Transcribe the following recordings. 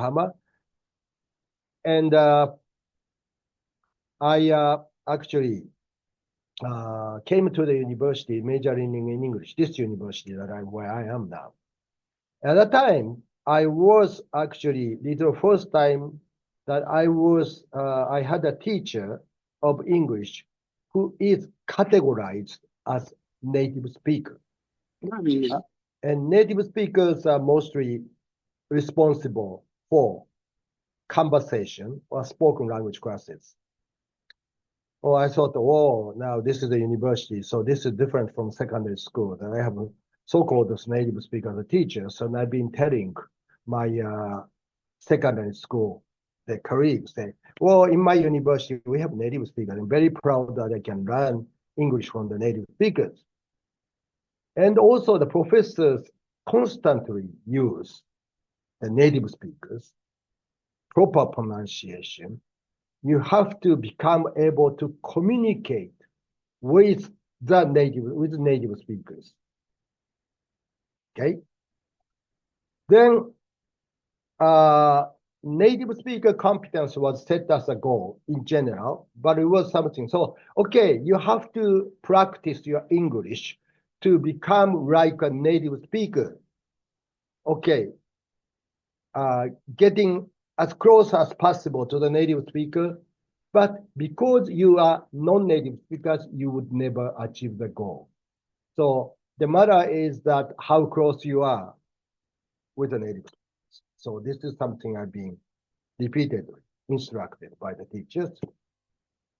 Yokohama. And I actually came to the university majoring in English, this university where I am now. At that time, I was actually, this was the first time that I had a teacher of English who is categorized as native speaker. And native speakers are mostly responsible for conversation or spoken language classes. Oh, I thought, oh, now this is a university, so this is different from secondary school. That I have a so-called native speaker teachers, and I've been telling my secondary school, the colleagues, say, well, in my university, we have native speakers. I'm very proud that I can learn English from the native speakers. And also the professors constantly use the native speakers, proper pronunciation. You have to become able to communicate with native speakers. Okay. Then native speaker competence was set as a goal in general, but it was something. So, okay, you have to practice your English to become like a native speaker. Okay. Getting as close as possible to the native speaker, but because you are non-native speakers, you would never achieve the goal. So the matter is that how close you are with the native speakers. So this is something I've been repeatedly instructed by the teachers.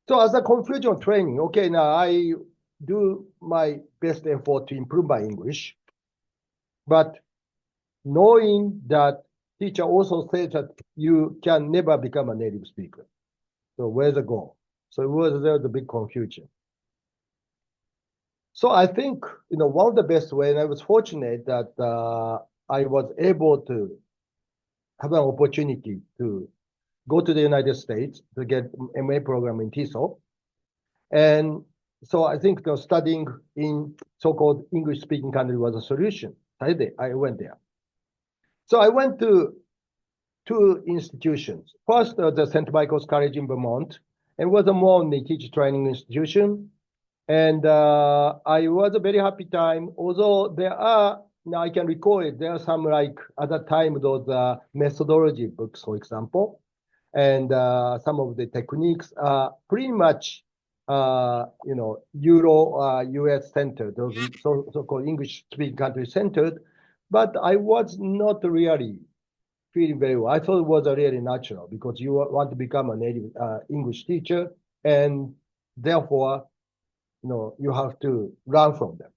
So as a conclusion training, okay, now I do my best effort to improve my English, but knowing that teacher also says that you can never become a native speaker. So where's the goal? So there's a big confusion. So I think, one of the best ways, and I was fortunate that I was able to have an opportunity to go to the United States to get MA program in TESOL. And so I think studying in so-called English-speaking country was a solution. I went there. So I went to two institutions. First, the St. Michael's College in Vermont, and was a more teacher training institution. And I was a very happy time, although there are, now I can recall it, there are some at that time, those methodology books, for example, and some of the techniques are pretty much, Euro, US centered, those so-called English-speaking country centered, but I was not really feeling very well. I thought it was really natural because you want to become a native English teacher, and therefore, you have to learn from them.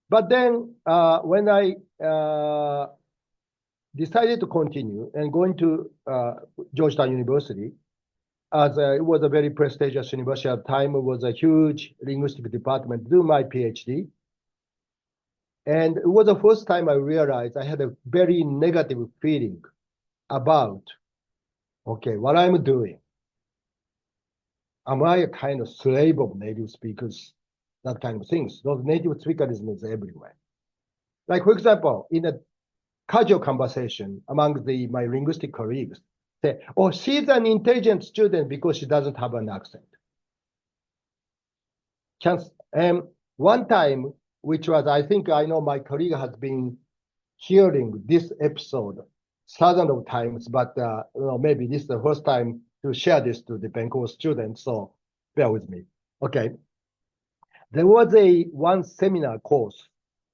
But then when I decided to continue and going to Georgetown University, as it was a very prestigious university at the time, it was a huge linguistic department to do my PhD. And it was the first time I realized I had a very negative feeling about, okay, what I'm doing. Am I a kind of slave of native speakers? That kind of things. Those native speakerism is everywhere. Like, for example, in a casual conversation among my linguistic colleagues, say, oh, she's an intelligent student because she doesn't have an accent. One time, which was, I think I know my colleague has been hearing this episode thousands of times, but maybe this is the first time to share this to the Vancouver students, so bear with me. Okay. There was one seminar course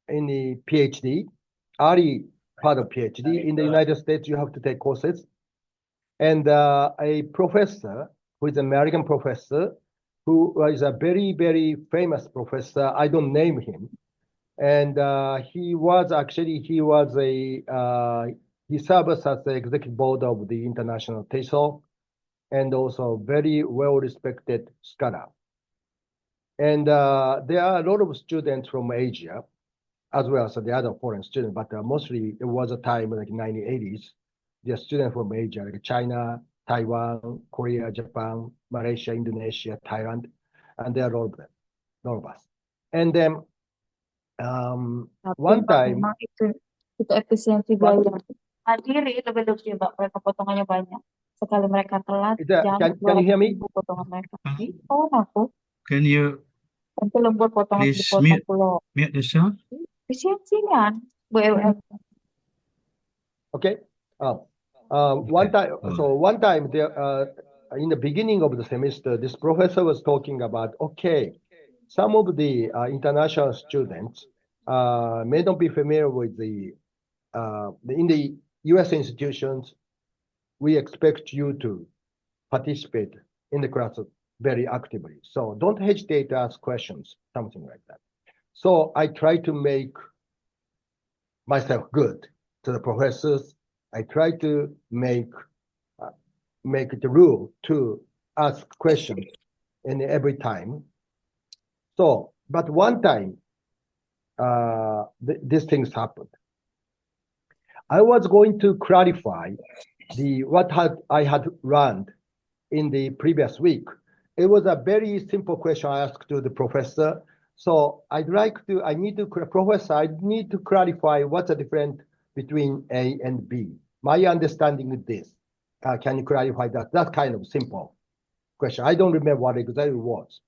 in the PhD, early part of PhD. In the United States, you have to take courses. And a professor, who is an American professor, who is a very, very famous professor, I don't name him. And he serves as the executive board of the International TESOL, and also very well-respected scholar. And there are a lot of students from Asia, as well as the other foreign students, but mostly it was a time like 1980s. There are students from Asia, like China, Taiwan, Korea, Japan, Malaysia, Indonesia, Thailand, and there are all of us. And then one time, Itu efisiensi biaya. Mandiri lebih lucu ya, Mbak. Mereka potongannya banyak. Sekali mereka telat, jam Can you hear me? potongan mereka. Oh, aku. Can you Nanti lembut potongan please dipotong pulau. mute the sound? Efisiensian. BUMN. Okay. Okay. One time there, in the beginning of the semester, this professor was talking about, okay, some of the international students may not be familiar with in the U.S. institutions, we expect you to participate in the class very actively. So don't hesitate to ask questions, something like that. So I try to make myself good to the professors. I try to make it a rule to ask questions in every time. So, but one time, these things happened. I was going to clarify what I had learned in the previous week. It was a very simple question I asked to the professor. So I need to clarify what's the difference between A and B. My understanding is this. Can you clarify that? That kind of simple question. I don't remember what exactly it was.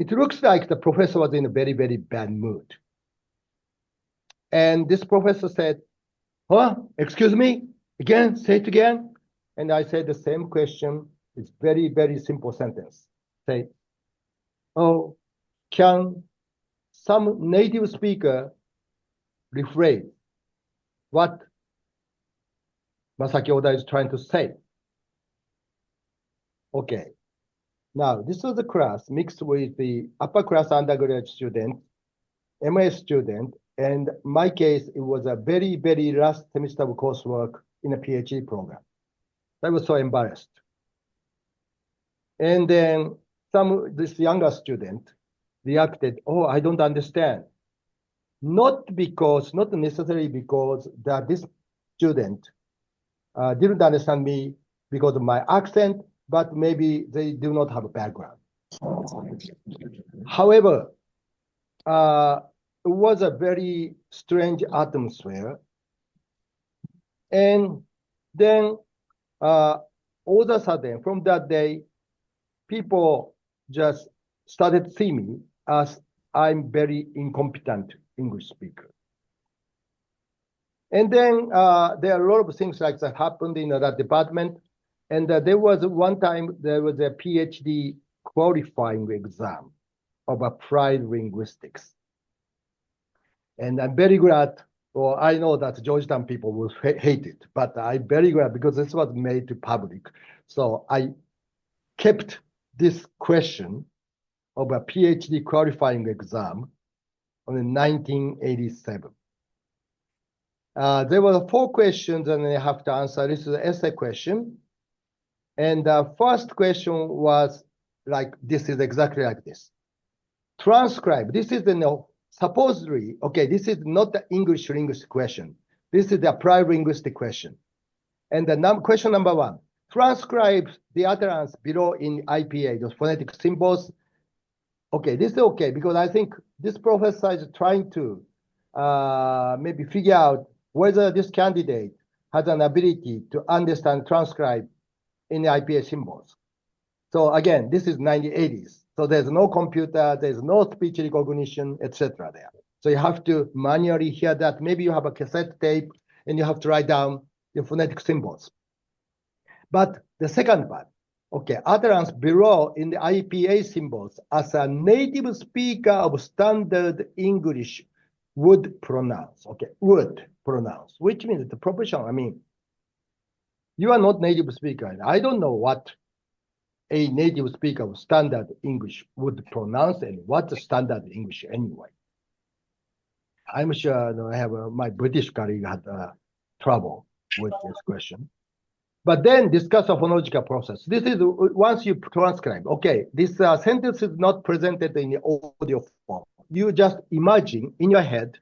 It looks like the professor was in a very, very bad mood. And this professor said, huh? Excuse me? Again? Say it again? And I said the same question. It's very, very simple sentence. Say, oh, can some native speaker rephrase what Masaki Oda is trying to say? Okay. Now, this was a class mixed with the upper class undergraduate student, MS student, and my case, it was a very, very last semester of coursework in a PhD program. I was so embarrassed. And then this younger student reacted, oh, I don't understand. Not necessarily because that this student didn't understand me because of my accent, but maybe they do not have a background. However, it was a very strange atmosphere. And then all of a sudden, from that day, people just started to see me as I'm very incompetent English speaker. And then there are a lot of things like that happened in that department. And there was one time there was a PhD qualifying exam of applied linguistics. And I'm very glad, well, I know that Georgetown people will hate it, but I'm very glad because this was made to public. So I kept this question of a PhD qualifying exam on 1987. There were 4 questions and I have to answer. This is an essay question. And the first question was like, this is exactly like this. Transcribe, this is supposedly, okay, this is not the English linguistic question. This is the applied linguistic question. And the question number 1, transcribe the utterance below in IPA, those phonetic symbols. Okay, this is okay, because I think this professor is trying to maybe figure out whether this candidate has an ability to understand, transcribe in the IPA symbols. So again, this is 1980s. So there's no computer, there's no speech recognition, etc. there. So you have to manually hear that. Maybe you have a cassette tape and you have to write down the phonetic symbols. But the second part, okay, utterance below in the IPA symbols as a native speaker of standard English would pronounce, okay, would pronounce, which means the professional, I mean, you are not native speaker. I don't know what a native speaker of standard English would pronounce and what's standard English anyway. I'm sure I have my British colleague had trouble with this question. But then discuss a phonological process. This is once you transcribe. Okay, this sentence is not presented in the audio form. You just imagine in your head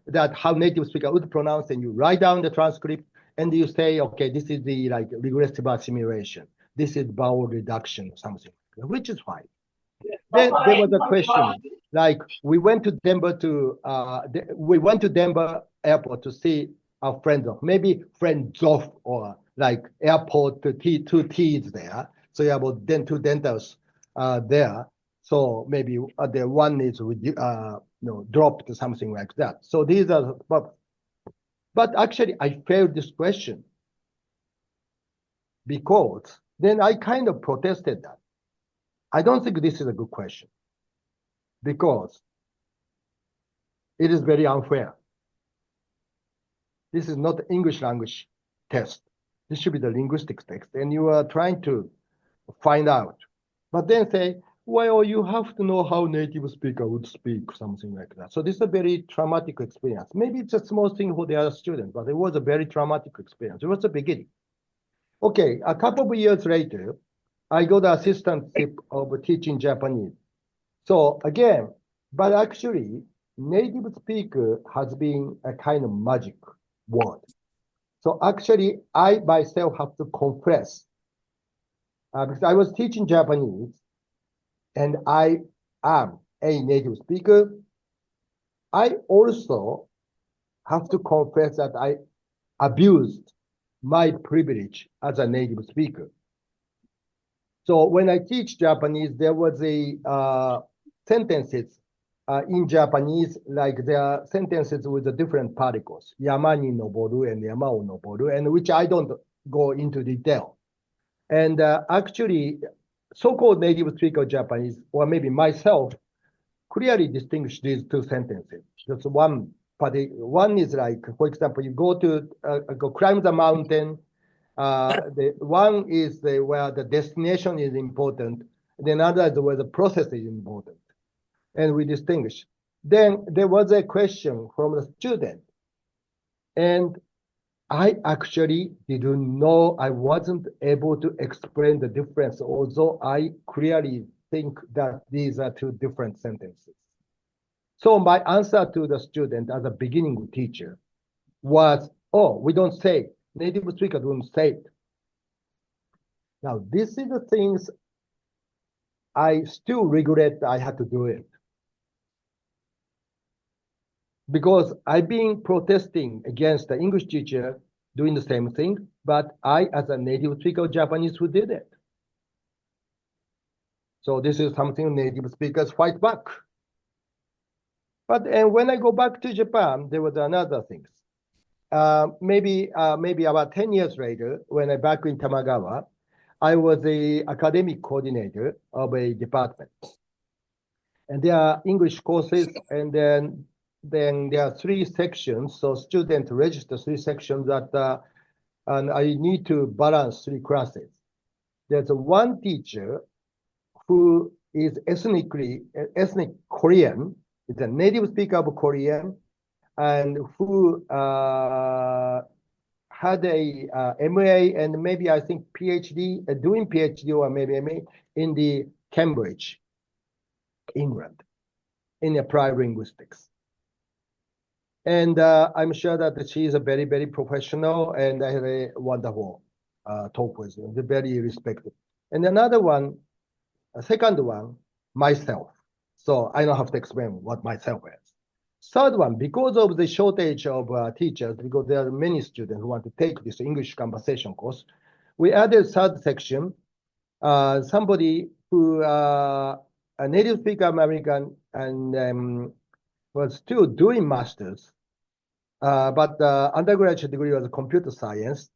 that how native speaker would pronounce, and you write down the transcript, and you say, okay, this is the like regressive assimilation. This is vowel reduction, something, which is fine. Then there was a question, like we went to Denver airport to see are friends of, maybe friends of, or like airport two T's there. So you have then two dentals there. So maybe the one is dropped, something like that. So these are, but actually I failed this question because then I kind of protested that. I don't think this is a good question because it is very unfair. This is not English language test. This should be the linguistics text, and you are trying to find out. But then say, well, you have to know how native speaker would speak, something like that. So this is a very traumatic experience. Maybe it's a small thing for the other students, but it was a very traumatic experience. It was the beginning. Okay, a couple of years later, I got the assistantship of teaching Japanese. So again, but actually, native speaker has been a kind of magic word. So actually, I myself have to confess, because I was teaching Japanese, and I am a native speaker. I also have to confess that I abused my privilege as a native speaker. So when I teach Japanese, there was a sentences in Japanese, like there are sentences with the different particles, yama ni noboru and yama o noboru, and which I don't go into detail. And actually, so-called native speaker Japanese, or maybe myself, clearly distinguish these two sentences. That's one, but one is like, for example, you go to go climb the mountain. The one is where the destination is important. Then other is where the process is important, and we distinguish. Then there was a question from the student, and I actually didn't know, I wasn't able to explain the difference, although I clearly think that these are two different sentences. So my answer to the student as a beginning teacher was, oh, we don't say it. Native speaker don't say it. Now, this is the things I still regret I had to do it. Because I've been protesting against the English teacher doing the same thing, but I, as a native speaker of Japanese, who did it. So this is something native speakers fight back. But and when I go back to Japan, there was another thing. Maybe about 10 years later, when I back in Tamagawa, I was the academic coordinator of a department. And there are English courses, and then there are 3 sections. So students register 3 sections that, and I need to balance 3 classes. There's one teacher who is ethnic Korean, is a native speaker of Korean, and who had a MA and maybe I think PhD, doing PhD or maybe MA in the Cambridge, England, in applied linguistics. And I'm sure that she is a very, very professional, and I had a wonderful talk with her, very respected. And another one, a second one, myself. So I don't have to explain what myself is. Third one, because of the shortage of teachers, because there are many students who want to take this English conversation course, we added third section, somebody who, a native speaker American, and was still doing master's, but the undergraduate degree was computer science.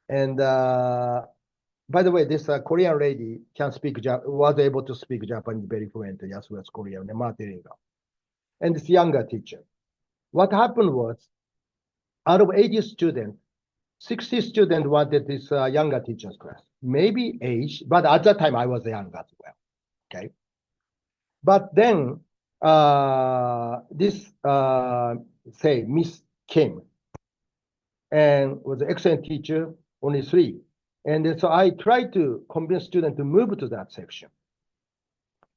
And by the way, this Korean lady was able to speak Japanese very fluently as well as Korean, multilingual. And this younger teacher. What happened was, out of 80 students, 60 students wanted this younger teacher's class. Maybe age, but at that time I was young as well, okay? But then this, say, Miss Kim, and was an excellent teacher, only 3. And so I tried to convince students to move to that section.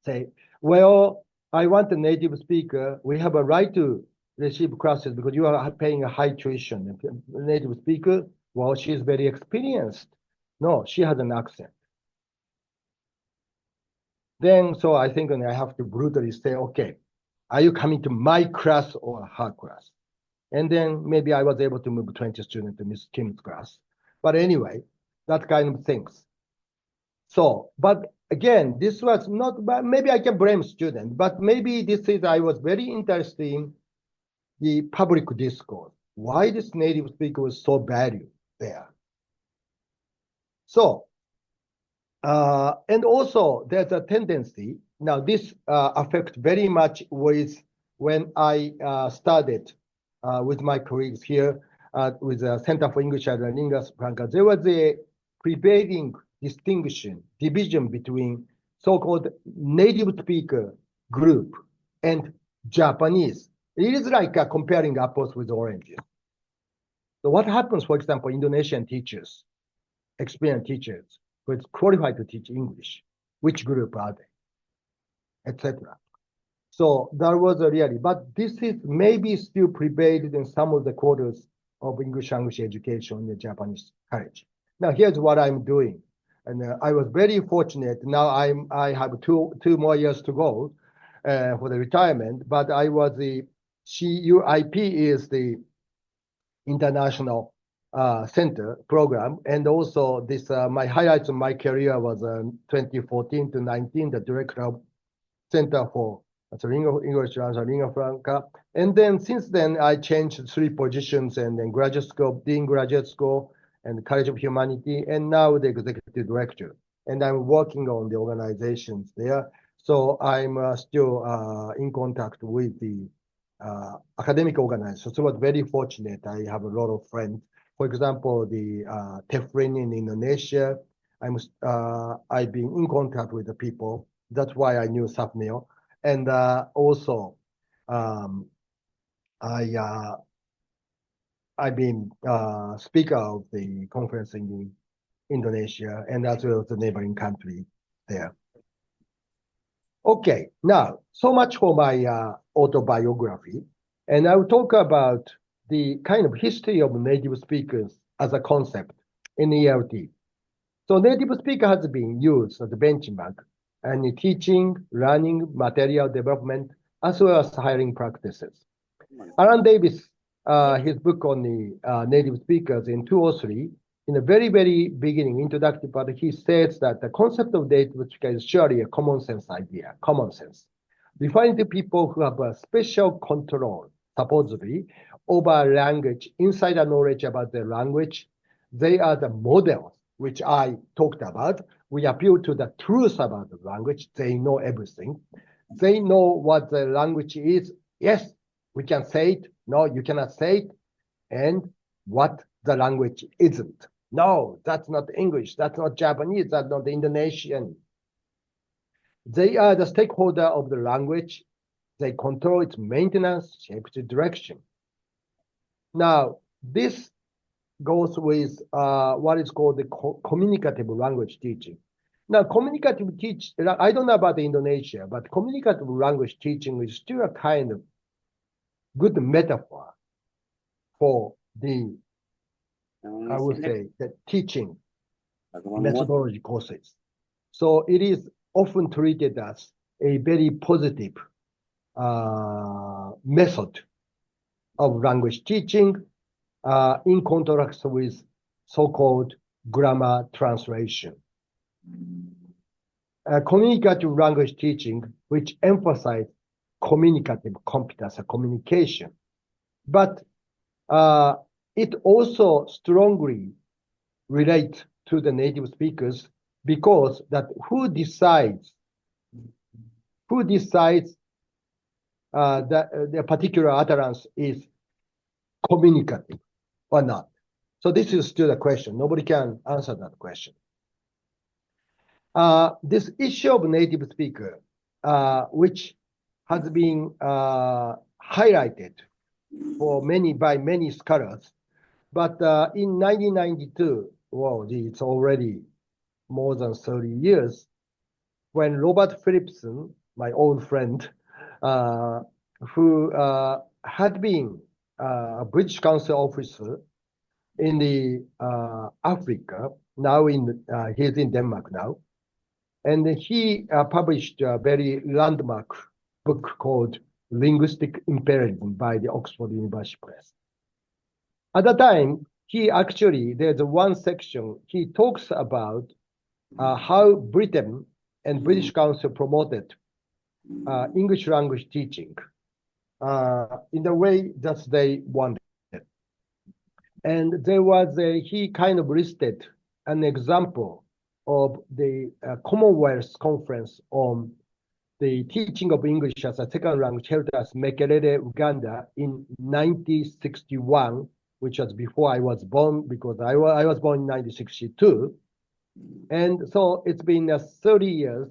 Say, well, I want a native speaker. We have a right to receive classes because you are paying a high tuition. Native speaker, well, she's very experienced. No, she has an accent. Then, so I think I have to brutally say, okay, are you coming to my class or her class? And then maybe I was able to move 20 students to Miss Kim's class. But anyway, that kind of things. So, but again, this was not, maybe I can blame students, but maybe this is, I was very interested in the public discourse. Why this native speaker was so valued there. So, and also there's a tendency, now this affects very much with when I started with my colleagues here with the Center for English and Lingua Franca, there was a prevailing division between so-called native speaker group and Japanese. It is like comparing apples with oranges. So what happens, for example, Indonesian teachers, experienced teachers, who is qualified to teach English, which group are they, etc. So that was a reality, but this is maybe still prevailed in some of the quarters of English language education in the Japanese college. Now here's what I'm doing, and I was very fortunate. Now I have two more years to go for the retirement, but I was the CUIP is the international center program, and also this my highlights of my career was 2014 to 19, the director of Center for English and Lingua Franca. And then since then, I changed 3 positions, and then graduate school, Dean Graduate School, and College of Humanity, and now the executive director. And I'm working on the organizations there. So I'm still in contact with the academic organizers. So I was very fortunate. I have a lot of friends. For example, the TEFRIN in Indonesia. I've been in contact with the people. That's why I knew Safneo. And also, I've been speaker of the conference in Indonesia and as well as the neighboring country there. Okay, now, so much for my autobiography. And I will talk about the kind of history of native speakers as a concept in ELT. So native speaker has been used as a benchmark in teaching, learning, material development, as well as hiring practices. Alan Davis, his book on the native speakers in 203, in the very, very beginning, introductory part, he says that the concept of native speaker is surely a common sense idea, common sense, referring to people who have a special control, supposedly, over language, insider knowledge about the language. They are the models, which I talked about. We appeal to the truth about the language. They know everything. They know what the language is. Yes, we can say it. No, you cannot say it. And what the language isn't. No, that's not English. That's not Japanese. That's not Indonesian. They are the stakeholder of the language. They control its maintenance, shape its direction. Now, this goes with what is called the communicative language teaching. Now, communicative teach, I don't know about Indonesia, but communicative language teaching is still a kind of good metaphor for the, I would say, the teaching methodology courses. So it is often treated as a very positive method of language teaching in contrast with so-called grammar translation. Communicative language teaching, which emphasizes communicative competence and communication, but it also strongly relates to the native speakers because that who decides that the particular utterance is communicative or not. So this is still a question. Nobody can answer that question. This issue of native speaker, which has been highlighted by many scholars, but in 1992, well, it's already more than 30 years, when Robert Phillipson, my old friend, who had been a British Council officer in the Africa, now he's in Denmark now, and he published a very landmark book called Linguistic Imperialism by the Oxford University Press. At the time, there's one section, he talks about how Britain and British Council promoted English language teaching in the way that they wanted. And he kind of listed an example of the Commonwealth Conference on the teaching of English as a second language held at Mekerere, Uganda in 1961, which was before I was born, because I was born in 1962. And so it's been 30 years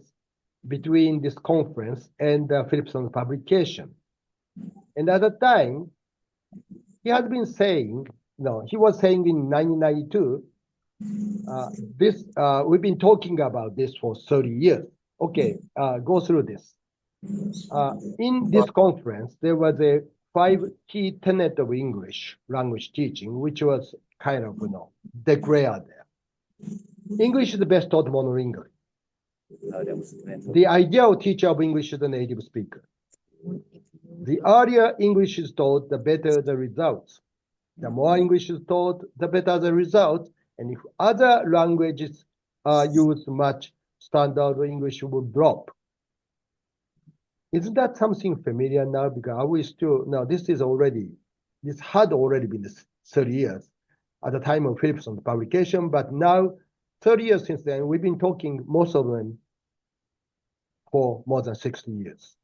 between this conference and Philipson's publication. And at the time, he had been saying, he was saying in 1992, we've been talking about this for 30 years. Okay, go through this. In this conference, there was a 5 key tenet of English language teaching, which was kind of, declared there. English is the best taught monolingually. The ideal teacher of English is the native speaker. The earlier English is taught, the better the results. The more English is taught, the better the results. And if other languages are used much, standard English will drop. Isn't that something familiar now? Because this had already been 30 years at the time of Philipson's publication, but now 30 years since then, we've been talking, most of them, for more than 60 years.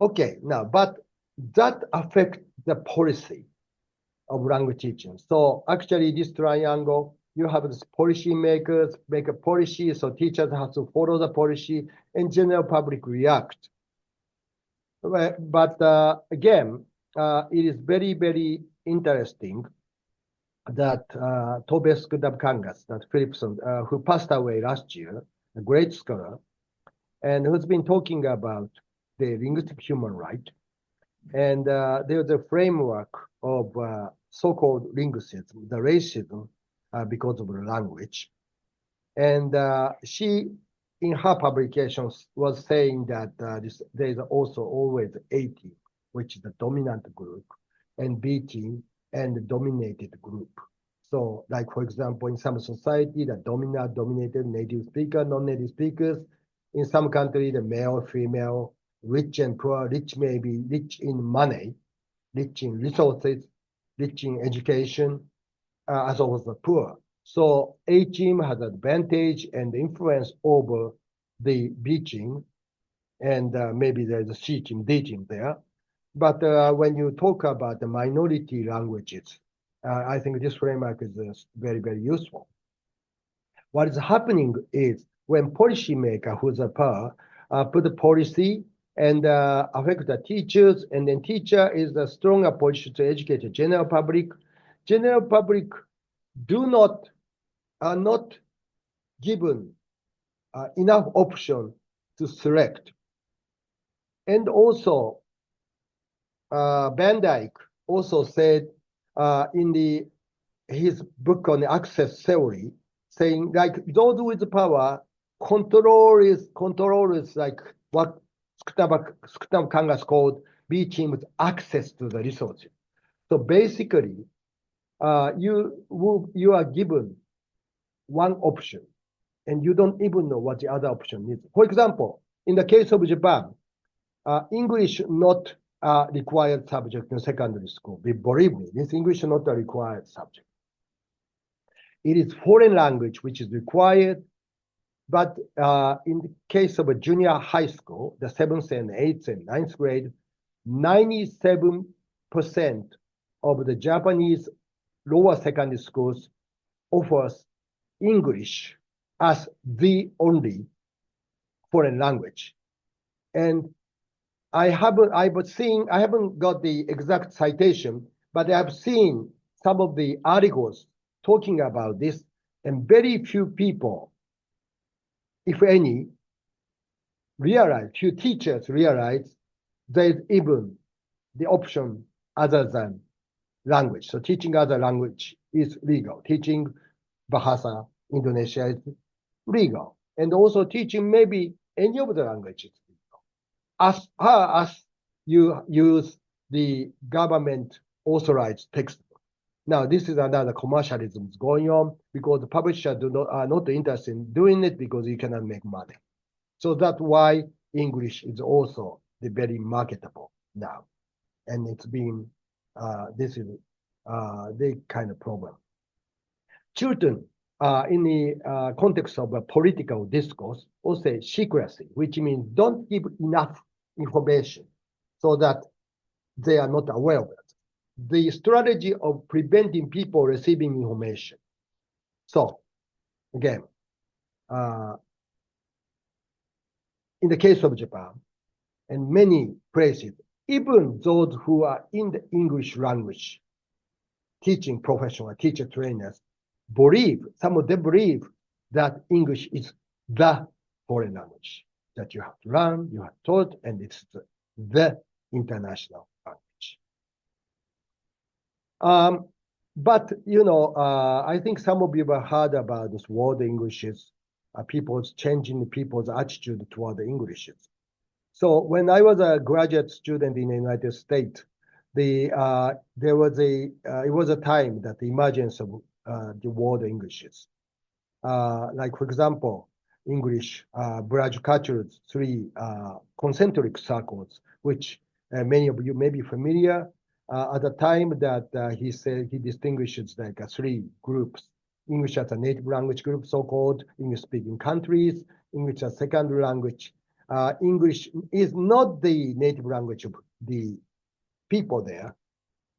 Okay, now, but that affects the policy of language teaching. So actually, this triangle, you have this policy makers make a policy, so teachers have to follow the policy, and general public react. But again, it is very, very interesting that Tobescu Dabkangas, that Philipson, who passed away last year, a great scholar, and who's been talking about the linguistic human right. And there's a framework of so-called linguicism, the racism, because of the language. And she, in her publications, was saying that there is also always A team, which is the dominant group, and B team, and the dominated group. So, like, for example, in some society, the dominated native speaker, non-native speakers. In some country, the male, female, rich and poor. Rich may be rich in money, rich in resources, rich in education, as well as the poor. So A team has advantage and influence over the B team, and maybe there's a C team, D team there. But when you talk about the minority languages, I think this framework is very, very useful. What is happening is when policymaker who's a power put the policy and affect the teachers, and then teacher is a stronger position to educate the general public. General public are not given enough option to select. And also, Van Dyke also said in his book on the access theory, saying like those with power, control is like what Skutama Kangas called B team with access to the resources. So basically, you are given one option, and you don't even know what the other option is. For example, in the case of Japan, English not a required subject in secondary school. Believe me, this English is not a required subject. It is foreign language which is required, but in the case of a junior high school, the 7th and 8th and 9th grade, 97% of the Japanese lower secondary schools offers English as the only foreign language. And I haven't got the exact citation, but I've seen some of the articles talking about this, and very few people, if any, few teachers realize there's even the option other than language. So teaching other language is legal. Teaching Bahasa Indonesia is legal. And also teaching maybe any of the languages legal. As far as you use the government authorized textbook. Now, this is another commercialism going on because the publishers are not interested in doing it because you cannot make money. So that's why English is also the very marketable now. And it's been, this is the kind of problem. Children, in the context of a political discourse, will say secrecy, which means don't give enough information so that they are not aware of it. The strategy of preventing people receiving information. So, again, in the case of Japan and many places, even those who are in the English language, teaching professional, teacher trainers, some of them believe that English is the foreign language that you have to learn, you have taught, and it's the international language. But, I think some of you have heard about this word Englishes, people's changing people's attitude toward the Englishes. So when I was a graduate student in the United States, it was a time that the emergence of the word Englishes. Like, for example, English, Braj Kachur's 3 concentric circles, which many of you may be familiar. At the time that he said he distinguishes like 3 groups: English as a native language group, so-called English-speaking countries, English as secondary language. English is not the native language of the people there,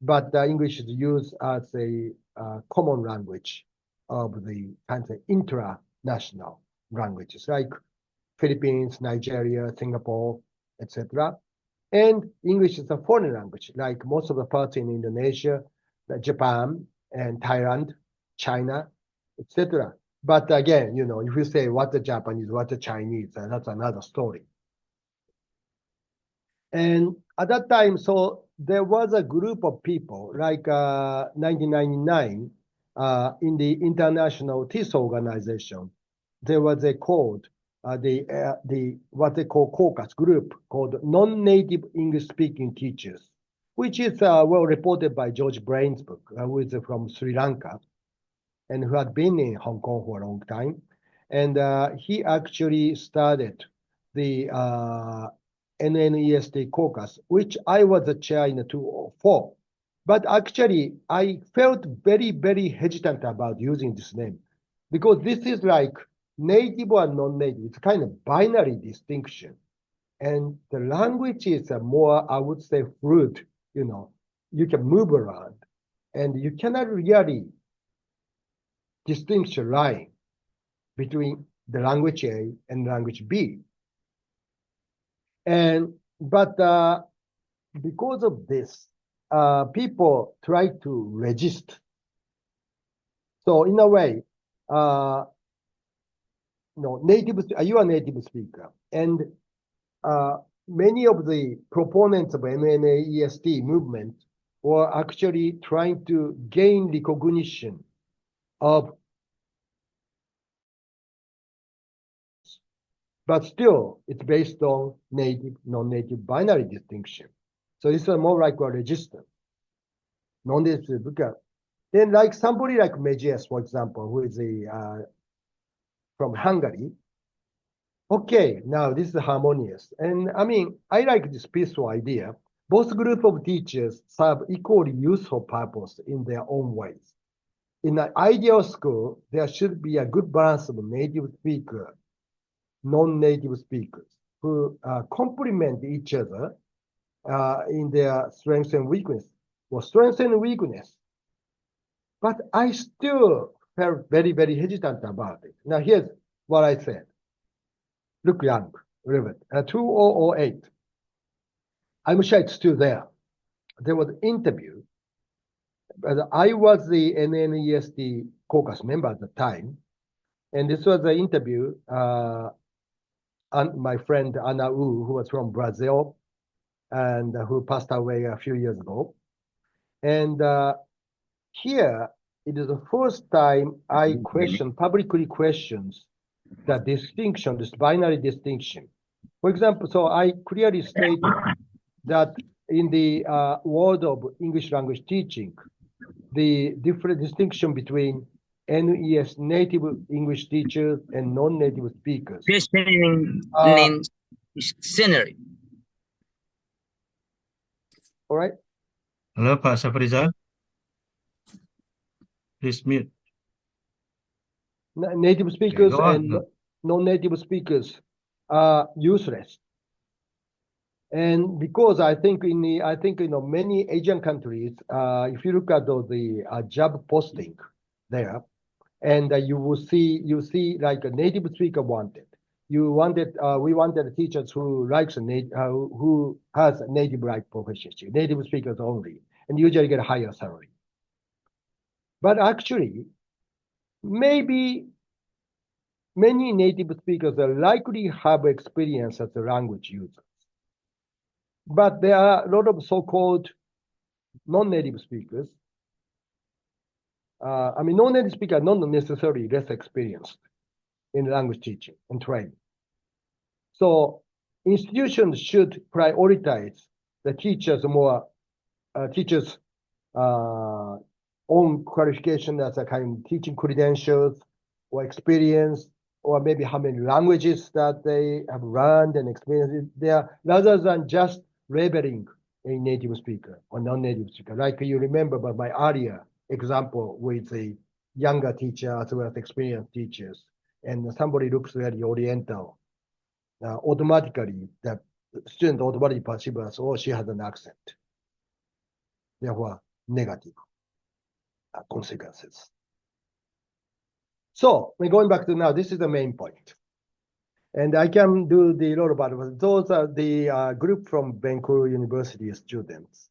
but English is used as a common language of the kind of international languages like Philippines, Nigeria, Singapore, etc. And English is a foreign language, like most of the parts in Indonesia, Japan, and Thailand, China, etc. But again, if you say what the Japanese, what the Chinese, that's another story. And at that time, so there was a group of people, like 1999, in the International TIS organization, there was a code, what they call caucus group called non-native English-speaking teachers, which is well reported by George Brain's book, who is from Sri Lanka and who had been in Hong Kong for a long time. And he actually started the NNEST caucus, which I was the chair in 2004. But actually, I felt very, very hesitant about using this name because this is like native and non-native. It's kind of binary distinction. And the language is a more, I would say, fluid. You can move around and you cannot really distinguish a line between the language A and language B. But because of this, people try to resist. So in a way, you are a native speaker, and many of the proponents of NNEST movement were actually trying to gain recognition of, but still it's based on native, non-native binary distinction. So this is more like a resistance. Non-native speaker. Then like somebody like Mejias, for example, who is from Hungary. Okay, now this is harmonious. And I mean, I like this peaceful idea. Both groups of teachers serve equally useful purpose in their own ways. In an ideal school, there should be a good balance of native speakers, non-native speakers, who complement each other in their strengths and weakness. Well, strengths and weakness. But I still felt very, very hesitant about it. Now, here's what I said. Look young, relevant. 2008. I'm sure it's still there. There was an interview. But I was the NNEST caucus member at the time. And this was an interview. And my friend Ana Wu, who was from Brazil and who passed away a few years ago. And here, it is the first time I publicly questions the distinction, this binary distinction. For example, so I clearly state that in the world of English language teaching, the different distinction between NES native English teachers and non-native speakers. This meaning scenery. All right. Halo Pak Safrizal. Please mute. Native speakers go on. and non-native speakers are useless. And because I think many Asian countries, if you look at the job posting there, and you see like a native speaker wanted. We wanted teachers who has native like proficiency, native speakers only, and usually get a higher salary. But actually, maybe many native speakers are likely have experience as a language users. But there are a lot of so-called non-native speakers. Non-native speakers are not necessarily less experienced in language teaching and training. So institutions should prioritize the teachers' own qualification as a kind of teaching credentials or experience, or maybe how many languages that they have learned and experienced there, rather than just labeling a native speaker or non-native speaker. Like you remember by my earlier example with the younger teacher as well as experienced teachers, and somebody looks very Oriental, automatically the student automatically perceives as, oh, she has an accent. Therefore, negative consequences. So we're going back to now, this is the main point. And I can do the lot about it. Those are the group from Benkuru University students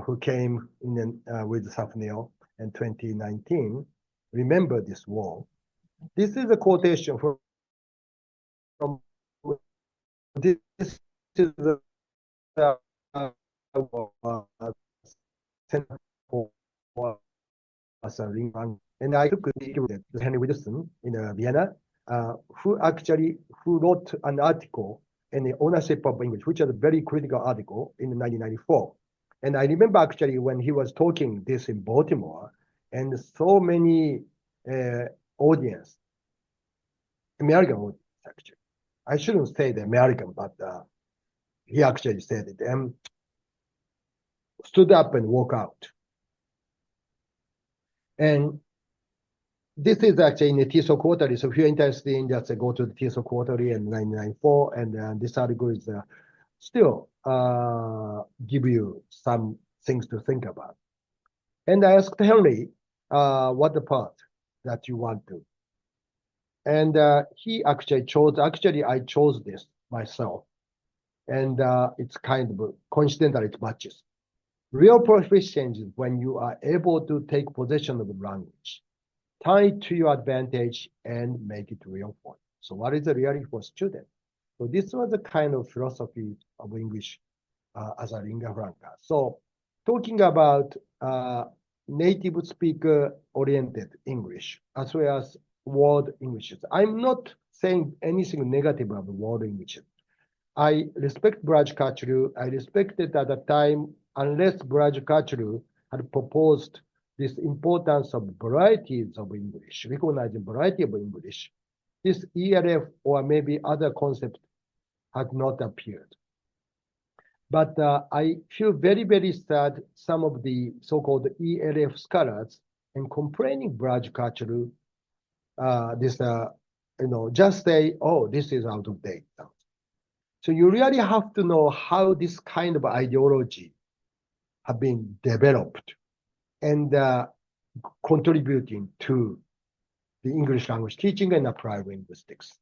who came in with Safneo in 2019. Remember this war. This is a quotation from this is the and I took the Henry Wilson in Vienna, who wrote an article in the ownership of English, which is a very critical article in 1994. And I remember actually when he was talking this in Baltimore, and so many audience, American audience actually. I shouldn't say the American, but he actually said it, and stood up and walked out. And this is actually in the TESOL Quarterly. So if you're interested in just go to the TESOL Quarterly in 1994, and this article is still give you some things to think about. And I asked Henry, what the part that you want to? And he actually I chose this myself. And it's kind of coincidental, it matches. Real proficiency is when you are able to take possession of the language, tie it to your advantage, and make it real for you. So what is the reality for students? So this was the kind of philosophy of English as a lingua franca. So talking about native speaker oriented English as well as world English. I'm not saying anything negative about world English. I respect Braj Kachru. I respected at the time, unless Braj Kachru had proposed this importance of varieties of English, recognizing variety of English, this ELF or maybe other concept had not appeared. But I feel very, very sad some of the so-called ELF scholars and complaining Braj Kachru, just say, oh, this is out of date. So you really have to know how this kind of ideology have been developed and contributing to the English language teaching and applied linguistics.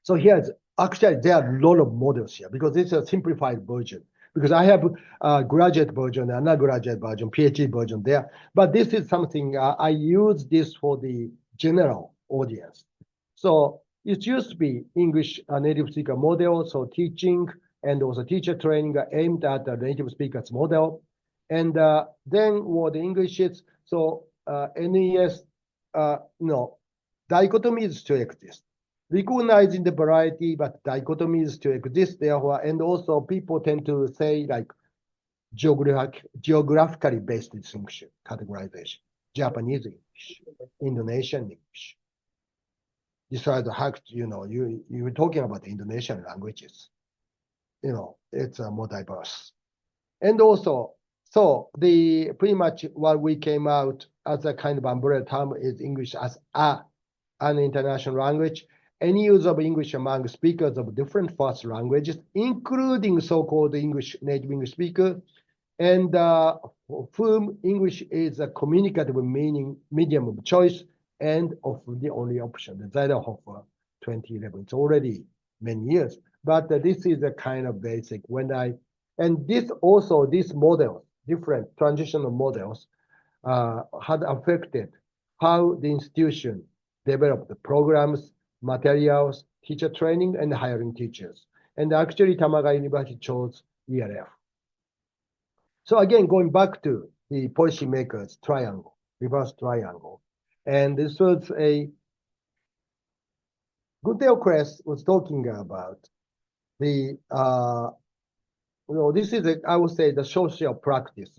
So here's, actually, there are a lot of models here because it's a simplified version. Because I have a graduate version, an undergraduate version, PhD version there. But this is something, I use this for the general audience. So it used to be English native speaker model, so teaching and also teacher training are aimed at the native speakers model. And then what the English is, so NES, dichotomies still exist. recognizing the variety, but dichotomies to exist therefore, and also people tend to say like geographically based distinction, categorization, Japanese English, Indonesian English. Besides, you were talking about the Indonesian languages. It's more diverse. And also, so pretty much what we came out as a kind of umbrella term is English as an international language. Any use of English among speakers of different first languages, including so-called native English speakers, and for whom English is a communicative medium of choice and of the only option. The Zeidelhofer 2011. It's already many years, but this is a kind of basic. And these models, different transitional models, had affected how the institution developed the programs, materials, teacher training, and hiring teachers. And actually, Tamaga University chose ELF. So again, going back to the policymakers triangle, reverse triangle. And this was Gunther Kress was talking about this is, I would say, the social practice.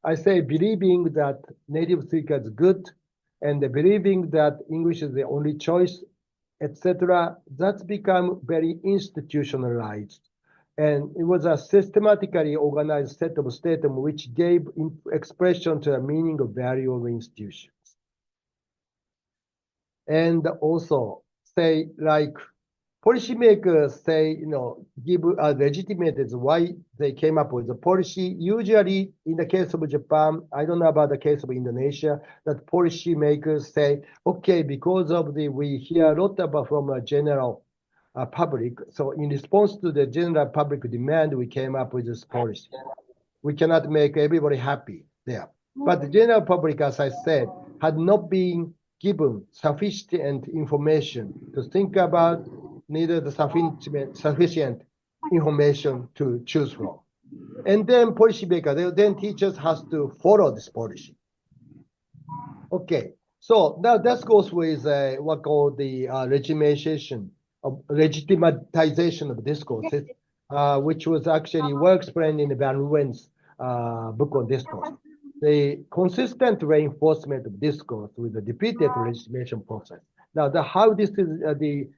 I say believing that native speaker is good and believing that English is the only choice, etc. That's become very institutionalized. And it was a systematically organized set of statements which gave expression to the meaning of value of institutions. And also say like policymakers say, give a legitimate as why they came up with the policy. Usually in the case of Japan, I don't know about the case of Indonesia, that policymakers say, okay, because of we hear a lot about from a general public. So in response to the general public demand, we came up with this policy. We cannot make everybody happy there. But the general public, as I said, had not been given sufficient information to think about, neither the sufficient information to choose from. And then policymakers, then teachers has to follow this policy. Okay, so now that goes with what called the legitimatization of discourses, which was actually well explained in Van Leeuwen's book on discourse. The consistent reinforcement of discourse with the repeated legitimation process. Now, how this is the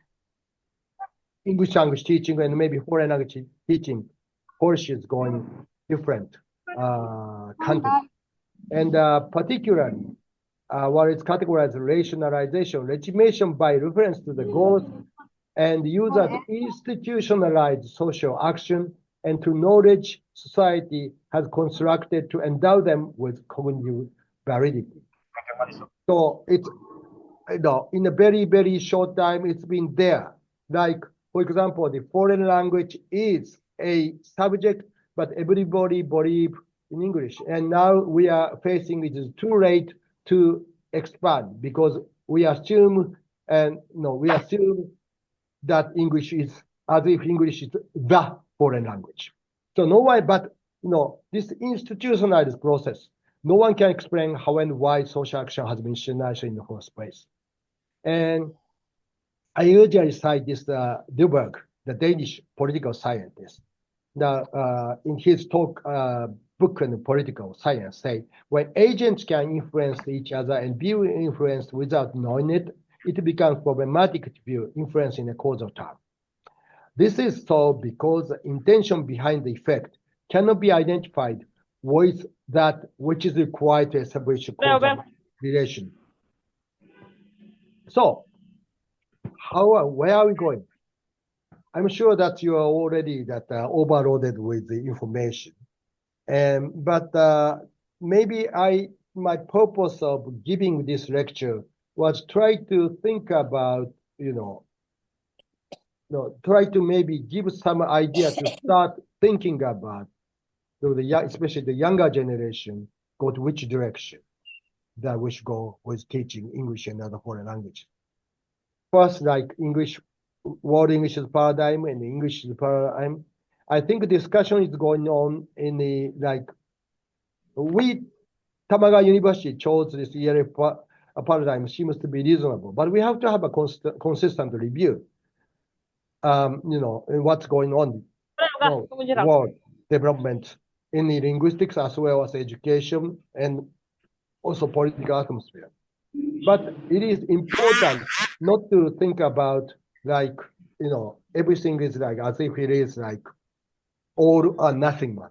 English language teaching and maybe foreign language teaching policy is going different countries. And particularly, what is categorized as rationalization, legitimation by reference to the goals and use as institutionalized social action and to knowledge society has constructed to endow them with cognitive validity. So it's, in a very, very short time, it's been there. Like, for example, the foreign language is a subject, but everybody believes in English. And now we are facing it is too late to expand because we assume that English is as if English is the foreign language. So no one, but this institutionalized process, no one can explain how and why social action has been institutionalized in the first place. And I usually cite this Duberg, the Danish political scientist, in his talk book on political science, say when agents can influence each other and be influenced without knowing it, it becomes problematic to view influence in a causal term. This is so because the intention behind the effect cannot be identified with that which is required to establish a causal relation. So, where are we going? I'm sure that you are already overloaded with the information. But maybe my purpose of giving this lecture was try to think about, try to maybe give some idea to start thinking about, especially the younger generation, go to which direction that we should go with teaching English and other foreign language. First, like world English paradigm and English paradigm. I think discussion is going on in the Tamaga University chose this ELF paradigm seems to be reasonable, but we have to have a consistent review. In what's going on, world development in the linguistics as well as education and also political atmosphere. But it is important not to think about like, everything is like as if it is like all or nothing one.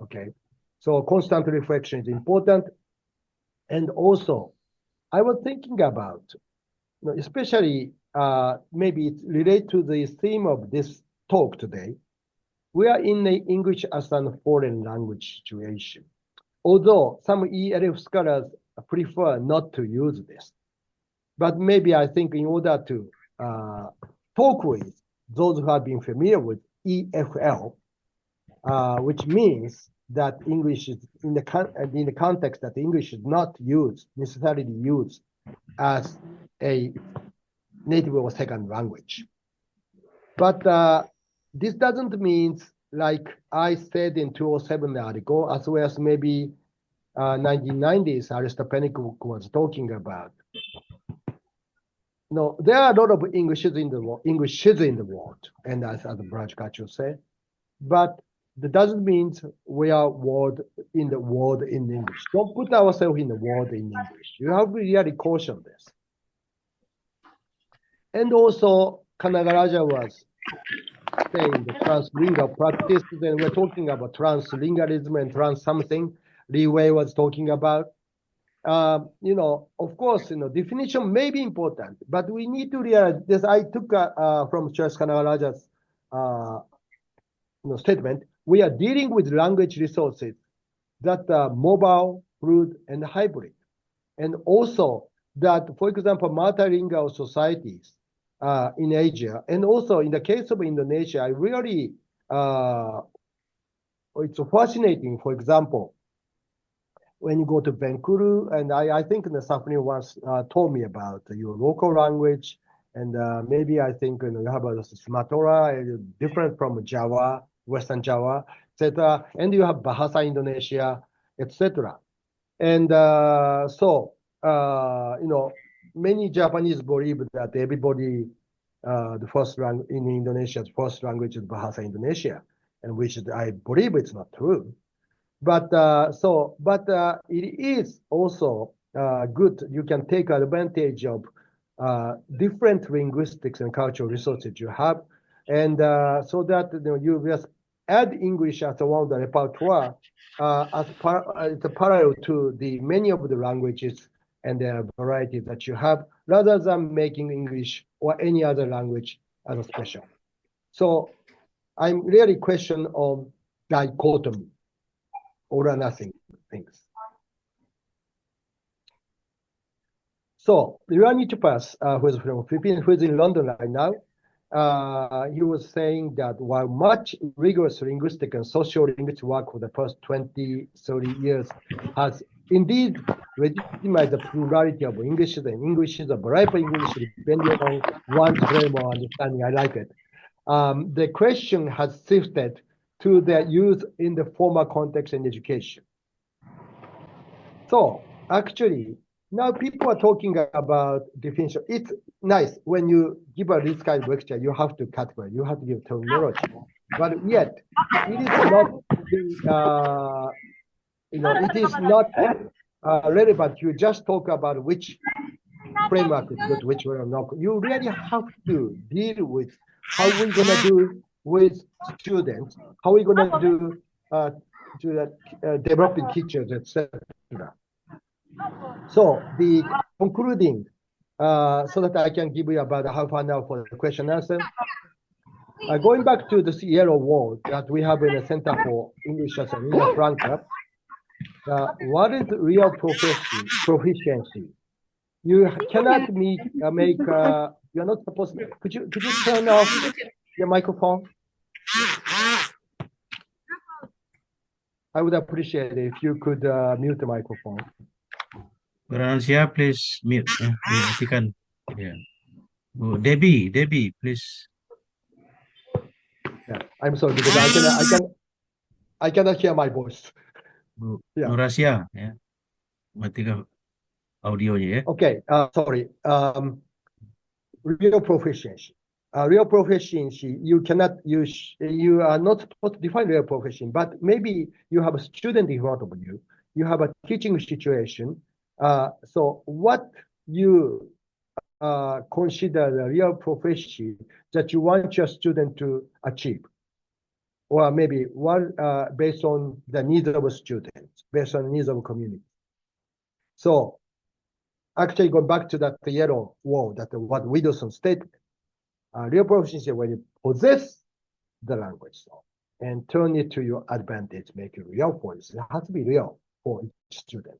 Okay. So constant reflection is important. And also, I was thinking about, especially maybe it's related to the theme of this talk today. We are in the English as a foreign language situation. Although some ELF scholars prefer not to use this. But maybe I think in order to talk with those who have been familiar with EFL, which means that English is in the context that English is not necessarily used as a native or second language. But this doesn't mean, like I said in 2007 article, as well as maybe 1990s, Aristopanik was talking about. There are a lot of Englishes in the world, and as Braj Kacho said, but that doesn't mean we are in the world in English. Don't put ourselves in the world in English. You have to really caution this. And also, Kanagaraja was saying the translingual practice, and we're talking about translingualism and trans something. Li Wei was talking about. Of course, definition may be important, but we need to realize this. I took from Charles Kanagaraja's statement. We are dealing with language resources that are mobile, fluid, and hybrid. And also that, for example, multilingual societies in Asia, and also in the case of Indonesia, I really, it's fascinating, for example, when you go to Bengkulu, and I think the Safri once told me about your local language, and maybe I think you have a Sumatra, different from Java, Western Java, etc. And you have Bahasa Indonesia, etc. And many Japanese believe that everybody, the first language in Indonesia, the first language is Bahasa Indonesia, and which I believe it's not true. But it is also good. You can take advantage of different linguistics and cultural resources you have, and so that you just add English as one of the repertoire it's a parallel to the many of the languages and the varieties that you have, rather than making English or any other language as a special. So I'm really question of dichotomy, all or nothing things. So Irani Tupas, who is from Philippines, who is in London right now, he was saying that while much rigorous linguistic and social linguistic work for the first 20, 30 years has indeed legitimized the plurality of Englishes and Englishes, a variety of English depending on one's frame of understanding. I like it. The question has shifted to their use in the formal context and education. So actually, now people are talking about definition. It's nice when you give this kind of lecture, you have to categorize, you have to give terminology. But yet, it is not, it is not relevant. You just talk about which framework is good, which one not. You really have to deal with how we're going to do with students, how we're going to do developing teachers, etc. So the concluding, so that I can give you about half an hour for the question and answer. Going back to this yellow wall that we have in the Center for English as an Lingua Franca, what is real proficiency? You cannot make, you're not supposed to, could you turn off your microphone? I would appreciate it if you could mute the microphone. Rancia, please mute. Matikan. Yeah. Oh, Debbie, please. Yeah, I'm sorry because I cannot hear my voice. Yeah. Nurasia, yeah. matikan audionya ya. Okay, sorry. Real proficiency. Real proficiency, you cannot use, you are not supposed to define real proficiency, but maybe you have a student in front of you, you have a teaching situation. So what you consider the real proficiency that you want your student to achieve? Or maybe one based on the needs of a student, based on the needs of a community. So actually go back to that yellow wall, that what Widdowson stated. Real proficiency when you possess the language and turn it to your advantage, make it real for you. So it has to be real for each student.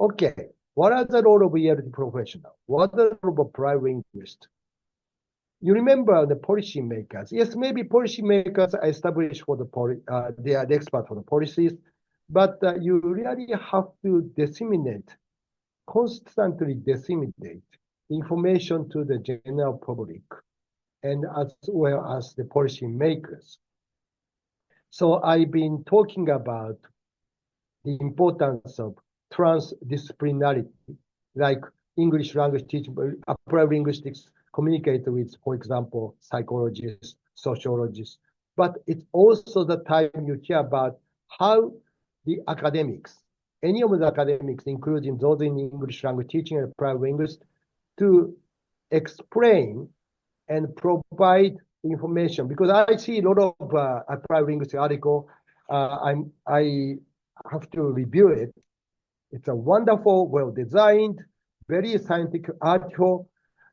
Okay, what are the role of ELT professional? What are the role of private linguist? You remember the policy makers. Yes, maybe policy makers are established for they are the expert for the policies, but you really have to constantly disseminate information to the general public and as well as the policy makers. So I've been talking about the importance of transdisciplinarity, like English language teaching, applied linguistics communicate with, for example, psychologists, sociologists, but it's also the time you hear about how the academics, any of the academics, including those in English language teaching and applied linguists, to explain and provide information, because I see a lot of applied linguistics article. I have to review it. It's a wonderful, well-designed, very scientific article,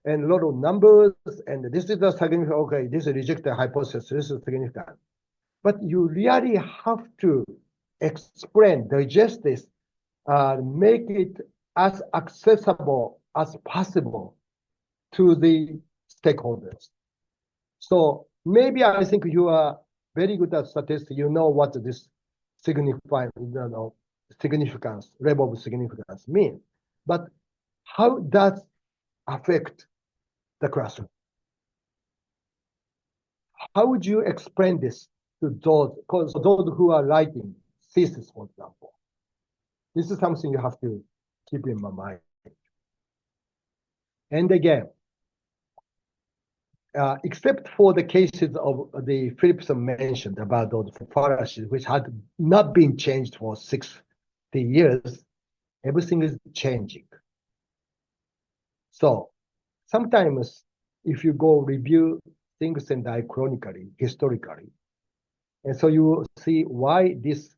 and a lot of numbers. And this is the significant. Okay, this is rejected hypothesis. This is significant. But you really have to explain, digest this, make it as accessible as possible to the stakeholders. So maybe I think you are very good at statistics. You know what this significance, level of significance mean. But how does affect the classroom? How would you explain this to those who are writing thesis, for example? This is something you have to keep in mind. And again, except for the cases of the Phillips mentioned about those fallacies, which had not been changed for 60 years, everything is changing. So sometimes if you go review things and diachronically, historically, and so you see why this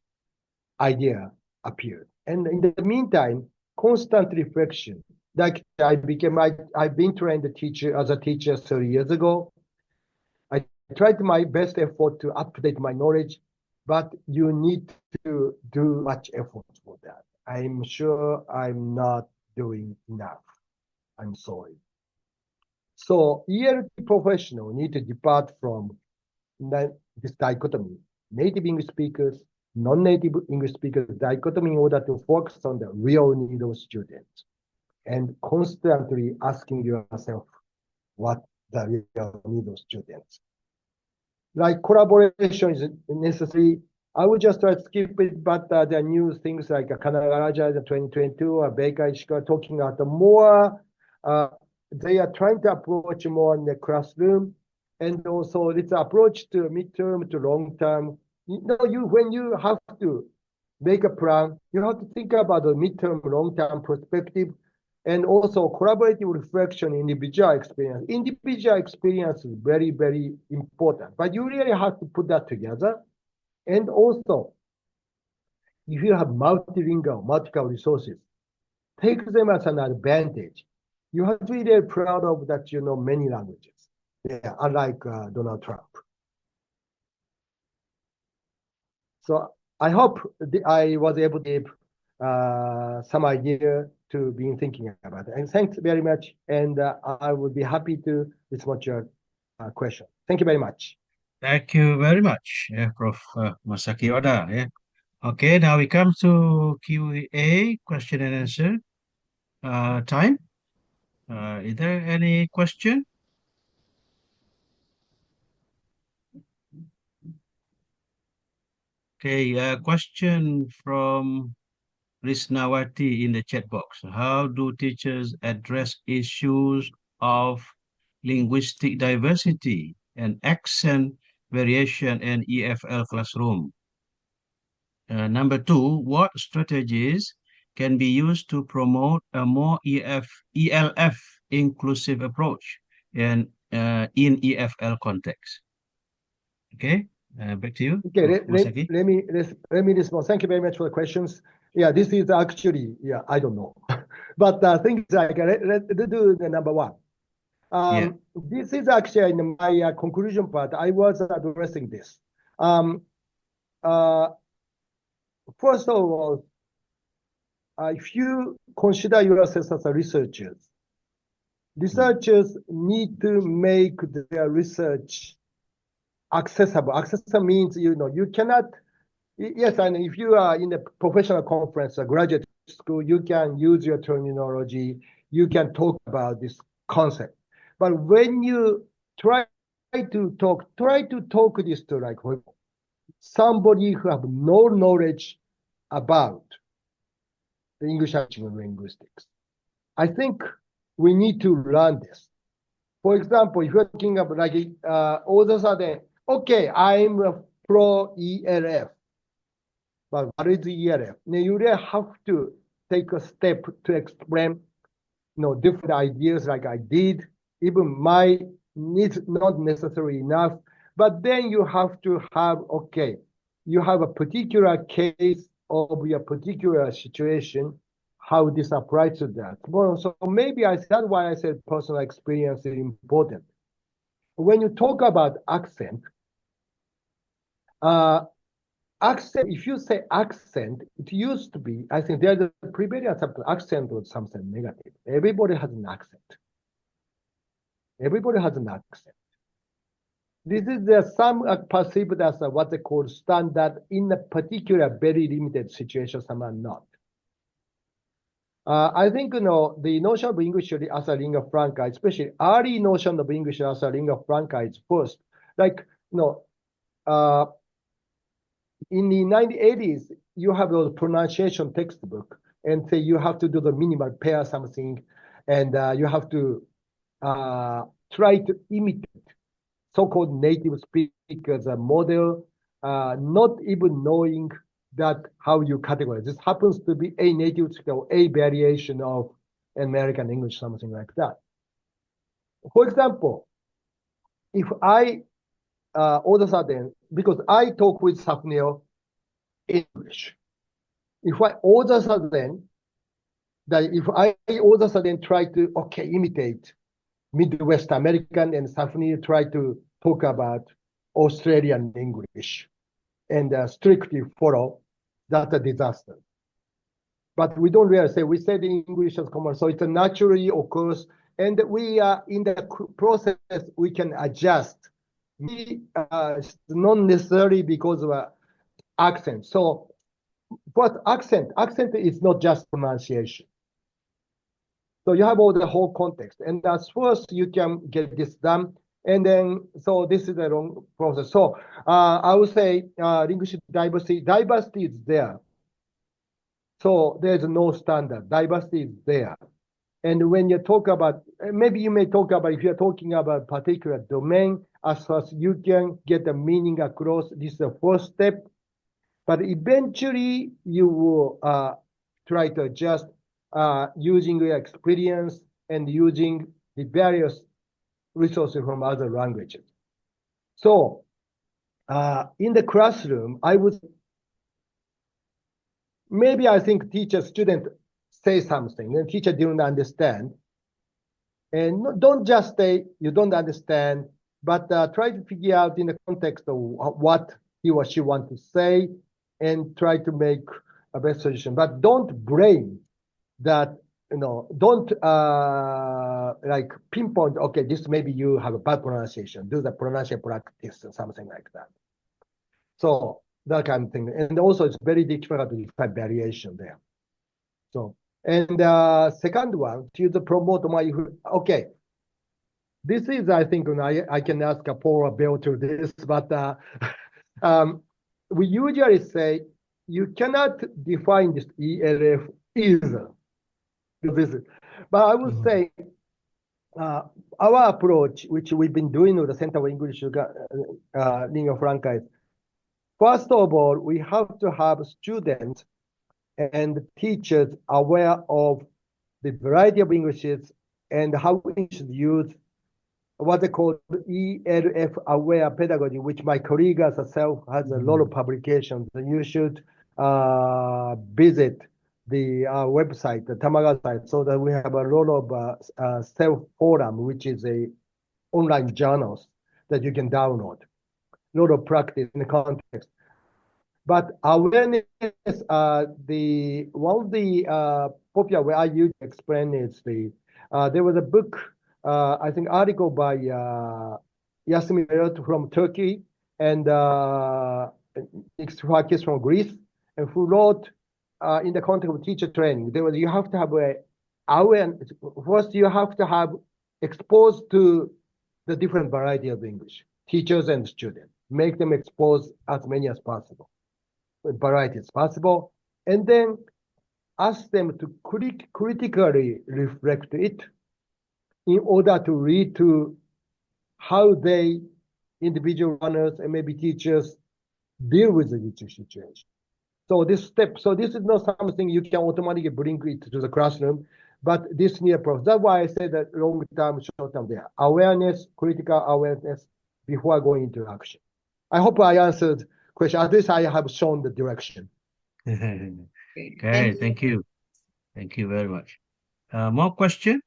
idea appeared. And in the meantime, constant reflection. Like I've been trained as a teacher 30 years ago. I tried my best effort to update my knowledge, but you need to do much effort for that. I'm sure I'm not doing enough. I'm sorry. So ELT professional need to depart from this dichotomy, native English speakers, non-native English speakers dichotomy in order to focus on the real need of students and constantly asking yourself what the real need of students. Like collaboration is necessary. I would just try to skip it, but there are new things like Kanagaraja in 2022 or Baker Ishikawa talking about the more, they are trying to approach more in the classroom. And also this approach to midterm to long term. When you have to make a plan, you have to think about the midterm, long term perspective, and also collaborative reflection, individual experience. Individual experience is very, very important, but you really have to put that together. And also, if you have multilingual, multiple resources, take them as an advantage. You have to be very proud of that you know many languages. Yeah, unlike Donald Trump. So I hope I was able to give some idea to be thinking about it. And thanks very much. And I would be happy to respond to your question. Thank you very much. Thank you very much, Prof. Masaki Oda. Okay, now we come to Q&A, question and answer time. Is there any question? Okay, question from Risnawati in the chat box. How do teachers address issues of linguistic diversity and accent variation in EFL classroom? Number two, what strategies can be used to promote a more ELF inclusive approach in EFL context? Okay, back to you, Okay, Masaki. let me respond. Thank you very much for the questions. Yeah, this is actually, yeah, I don't know. But things like, let's do the number one. Yeah. This is actually in my conclusion part. I was addressing this. First of all, if you consider yourself as a researchers need to make their research accessible. Accessible means, you cannot, yes, and if you are in a professional conference, a graduate school, you can use your terminology, you can talk about this concept. But when you try to talk this to like somebody who have no knowledge about the English language and linguistics, I think we need to learn this. For example, if you're talking about like all of a sudden, okay, I'm a pro ELF, but what is ELF? Now you really have to take a step to explain, different ideas like I did. Even my needs not necessarily enough, but then you have to have, okay, you have a particular case of your particular situation, how this applies to that. Well, so maybe that's why I said personal experience is important. When you talk about accent, if you say accent, it used to be, I think there's a prevalence of accent was something negative. Everybody has an accent. Everybody has an accent. This is some perceived as what they call standard in a particular very limited situation, some are not. I think, the notion of English as a lingua franca, especially early notion of English as a lingua franca is first. Like, in the 1980s, you have those pronunciation textbook and say you have to do the minimal pair something, and you have to try to imitate so-called native speakers model, not even knowing that how you categorize. This happens to be a native speaker or a variation of American English, something like that. For example, if I all of a sudden, because I talk with Safneo English, if I all of a sudden try to imitate Midwest American and Safneo try to talk about Australian English and strictly follow, that's a disaster. But we don't really say, we say the English as common, so it naturally occurs, and we are in the process, we can adjust. Not necessarily because of accent. So, but accent is not just pronunciation. So you have all the whole context, and as first you can get this done, and then so this is a long process. So I would say linguistic diversity is there. So there's no standard. Diversity is there. And when you talk about, maybe you may talk about, if you're talking about a particular domain, as far as you can get the meaning across, this is the first step. But eventually you will try to adjust using your experience and using the various resources from other languages. So in the classroom, I think teacher, student say something and teacher didn't understand. And don't just say you don't understand, but try to figure out in the context of what he or she wants to say and try to make a best solution. But don't blame that, don't like pinpoint, okay, this maybe you have a bad pronunciation, do the pronunciation practice or something like that. So that kind of thing. And also it's very difficult to define variation there. So, and second one, to promote my, okay, this is, I think, I can ask Paul or Bill to this, but we usually say you cannot define this ELF either. But I would say our approach, which we've been doing with the Center for English Lingua Franca, is first of all, we have to have students and teachers aware of the variety of Englishes and how English is used, what they call ELF aware pedagogy, which my colleague as herself has a lot of publications. And you should visit the website, the Tamaga site, so that we have a lot of self-forum, which is a online journals that you can download. A lot of practice in the context. But awareness, the one of the popular way I usually explain is there was a book, I think article by Yasmin Berat from Turkey and Xhakis from Greece, and who wrote in the context of teacher training. There was you have to have a awareness. First, you have to have exposed to the different variety of English, teachers and students. Make them expose as many as possible. Variety as possible, and then ask them to critically reflect it in order to read to how they, individual runners and maybe teachers, deal with the teacher situation. So this is not something you can automatically bring it to the classroom, but this near process. That's why I said that long term, short term there. Awareness, critical awareness before going into action. I hope I answered question. At least I have shown the direction. Okay, thank you. Thank you very much. More question?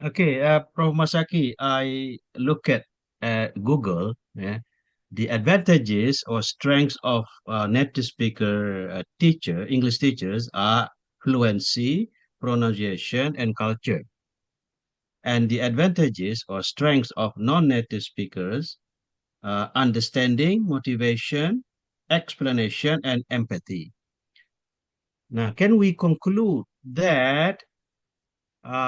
Okay, Prof. Masaki, I look at Google, the advantages or strengths of native speaker English teachers are fluency, pronunciation, and culture. And the advantages or strengths of non-native speakers understanding, motivation, explanation, and empathy. Now, can we conclude that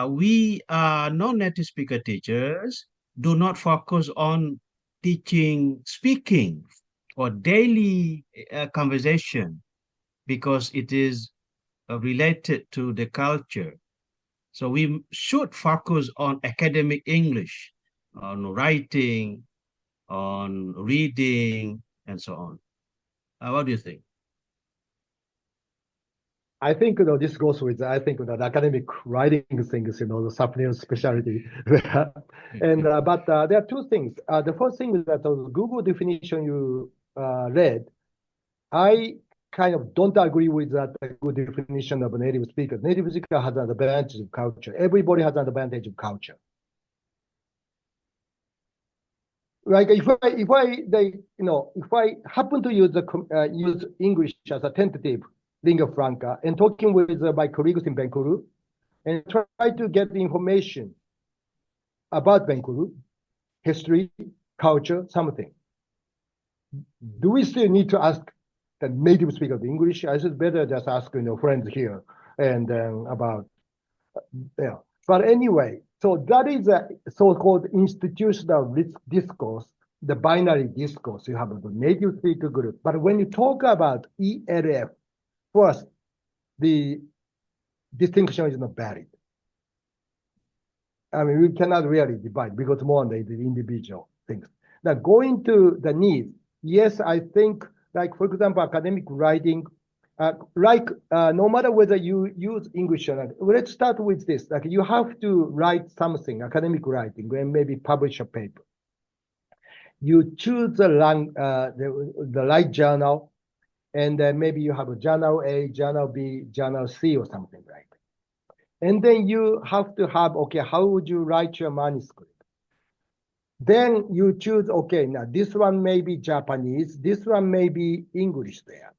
we non-native speaker teachers do not focus on teaching speaking or daily conversation because it is related to the culture? So we should focus on academic English, on writing, on reading, and so on. What do you think? I think this goes with the academic writing things, the supplemental specialty. And but there are two things. The first thing is that the Google definition you read, I kind of don't agree with that good definition of a native speaker. Native speaker has an advantage of culture. Everybody has an advantage of culture. Like if I happen to use English as a tentative lingua franca and talking with my colleagues in Bengkulu and try to get the information about Bengkulu, history, culture, something. Do we still need to ask the native speaker of English? I said better just ask friends here and about But anyway, so that is a so-called institutional discourse, the binary discourse. You have the native speaker group. But when you talk about ELF, first, the distinction is not valid. I mean, we cannot really divide because more on the individual things. Now, going to the needs, yes, I think, like, for example, academic writing, no matter whether you use English or not, let's start with this. Like, you have to write something, academic writing, and maybe publish a paper. You choose the right journal, and maybe you have a journal A, journal B, journal C, or something like that. And then you have to have, okay, how would you write your manuscript? Then you choose, okay, now this one may be Japanese, this one may be English there.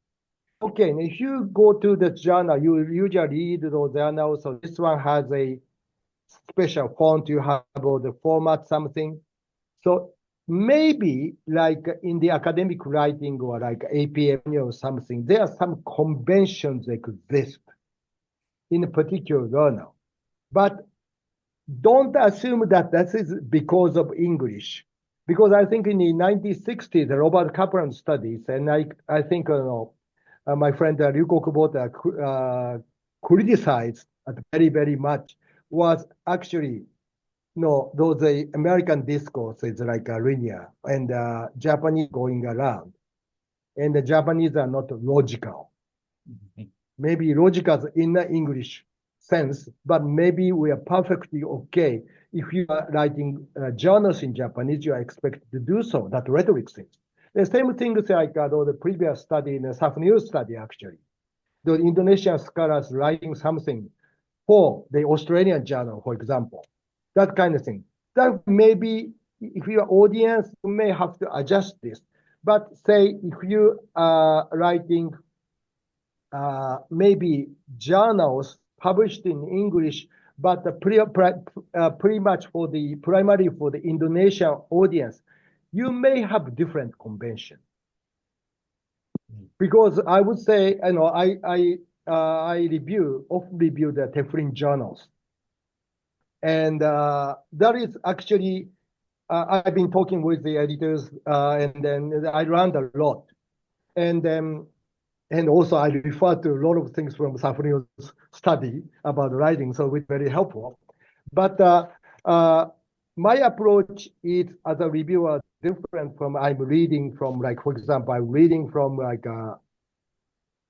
Okay, and if you go to the journal, you usually read those journals. So this one has a special font, you have all the format, something. So maybe like in the academic writing or like APM or something, there are some conventions that exist in a particular journal. But don't assume that this is because of English. because I think in the 1960s, the Robert Kaplan studies, and I think my friend Ryuko Kubota criticized very, very much, was actually, no, those American discourse is like a linear, and Japanese going around, and the Japanese are not logical. Maybe logical in the English sense, but maybe we are perfectly okay. If you are writing journals in Japanese, you are expected to do so, that rhetoric things. The same thing is like the previous study in the Safnir study, actually. The Indonesian scholars writing something for the Australian journal, for example, that kind of thing. That maybe if your audience, you may have to adjust this. But say if you are writing maybe journals published in English, but pretty much for the primarily for the Indonesian audience, you may have different convention. Because I would say, I often review the Teflon journals, and that is actually I've been talking with the editors, and then I learned a lot, and also I refer to a lot of things from Safnir's study about writing, so it's very helpful. But my approach is as a reviewer different from I'm reading from, like, for example, I'm reading from like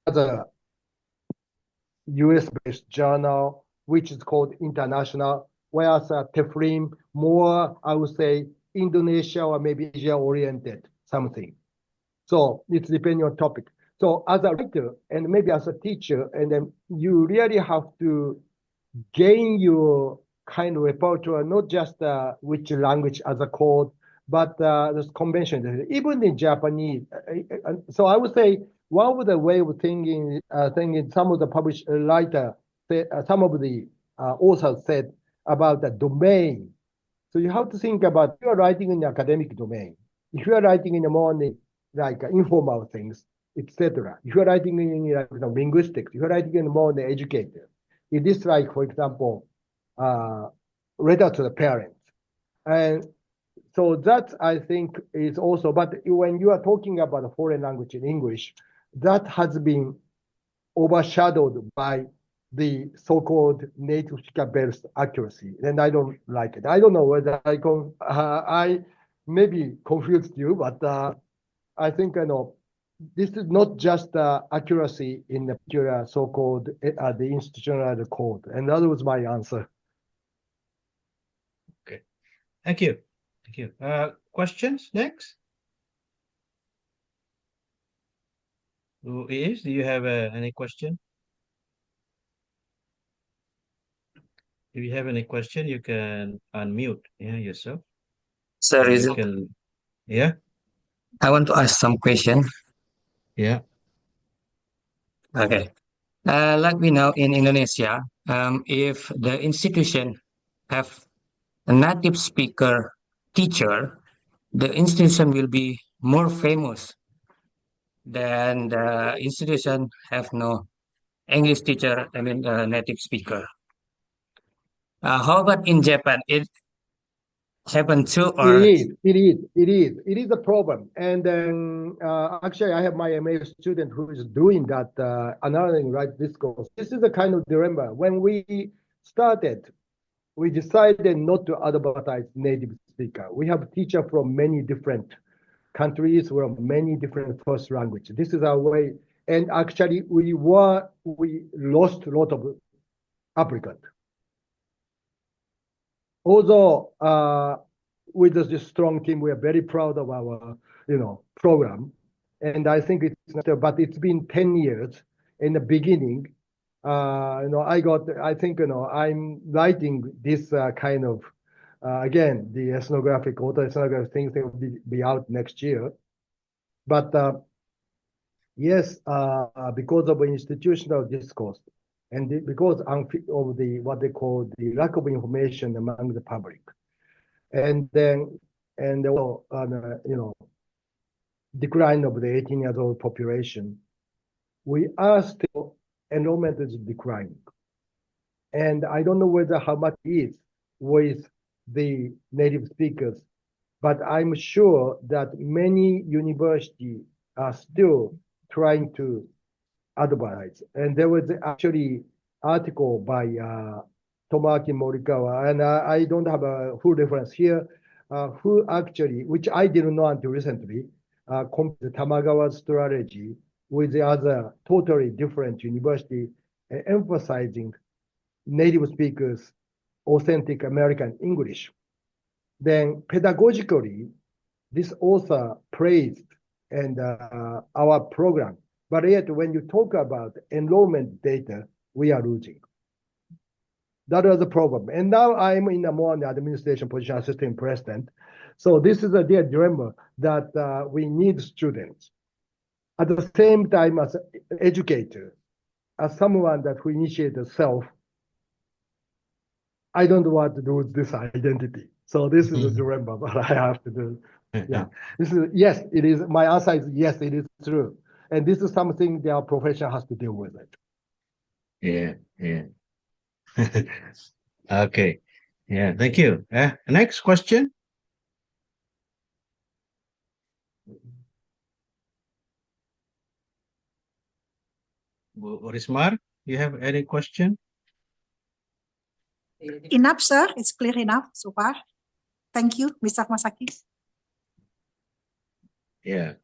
other US-based journal, which is called International, whereas Teflon more, I would say, Indonesia or maybe Asia-oriented something. So it's depending on topic. So as a writer and maybe as a teacher, and then you really have to gain your kind of repertoire, not just which language as a code, but this convention, even in Japanese. So I would say one of the way of thinking some of the published writer, some of the authors said about the domain. So you have to think about if you are writing in the academic domain, if you are writing in the morning, like informal things, etc. If you are writing in like, linguistics, if you are writing in the morning educator, it is like, for example, letter to the parents. And so that I think is also, but when you are talking about a foreign language in English, that has been overshadowed by the so-called native speaker-based accuracy, and I don't like it. I don't know whether I maybe confused you, but I think this is not just accuracy in the particular so-called the institutional code, and that was my answer. Okay, thank you. Thank you. Questions next? Who is? Do you have any question? If you have any question, you can unmute yourself. Sir, You can, yeah, I want to ask some question. yeah. Okay. Like we know in Indonesia, if the institution have a native speaker teacher, the institution will be more famous than the institution have no English teacher, I mean native speaker. How about in Japan? It happened too, or It is a problem. And then actually, I have my MA student who is doing that analyzing right discourse. This is a kind of dilemma. When we started, we decided not to advertise native speaker. We have teachers from many different countries, from many different first language. This is our way. And actually, we lost a lot of applicants. Although with this strong team, we are very proud of our, program. And I think but it's been 10 years. In the beginning, I think, I'm writing this kind of, again, the ethnographic, auto-ethnographic things will be out next year. But yes, because of institutional discourse, and because of the what they call the lack of information among the public, and then decline of the 18 years old population, we are still enrollment is declining, and I don't know whether how much it is with the native speakers but I'm sure that many universities are still trying to advertise. And there was actually article by Tomoaki Morikawa, and I don't have a full reference here, who actually, which I didn't know until recently, compared Tamagawa's strategy with the other totally different university, emphasizing native speakers, authentic American English. Then pedagogically, this author praised and our program. But yet, when you talk about enrollment data, we are losing. That was the problem. And now I'm in a more on the administration position, assistant president. So this is a dear dilemma that we need students. At the same time, as educator, as someone that who initiated self, I don't want to lose this identity. So this is a dilemma that I have to do. Yeah. This is yes, it is. My answer is yes, it is true. And this is something their profession has to deal with it. Yeah, yeah. Okay. Yeah, thank you. Next question. Rismar, you have any question? Enough, sir. It's clear enough so far. Thank you, Mr. Masaki. Yeah.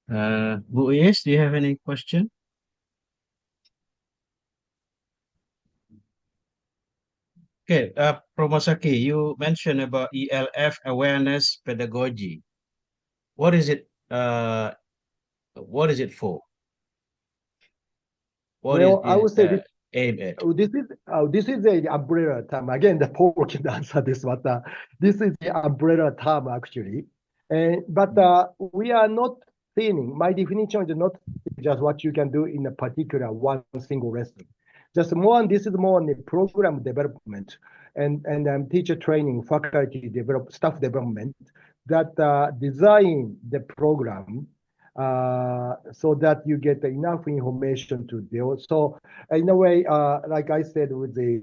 Bu Is, do you have any question? Okay, Prof. Masaki, you mentioned about ELF awareness pedagogy. What is it? What is it for? What Well, I is would say it aimed at? this is a umbrella term. Again, the Paul can answer this, but this is the umbrella term actually. But we are not thinning. My definition is not just what you can do in a particular one single lesson. Just more, this is more on the program development and teacher training, faculty develop, staff development that design the program so that you get enough information to deal. So in a way, like I said with the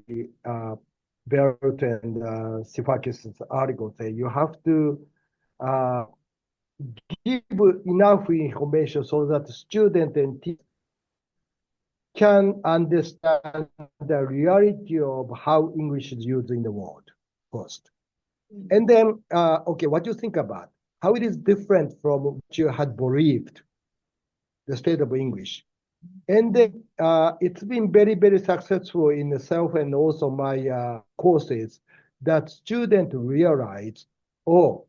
Bert and Sifakis' article, say you have to give enough information so that student and teacher can understand the reality of how English is used in the world first. And then, okay, what do you think about how it is different from what you had believed, the state of English? And then it's been very, very successful in the self and also my courses that students realize, oh,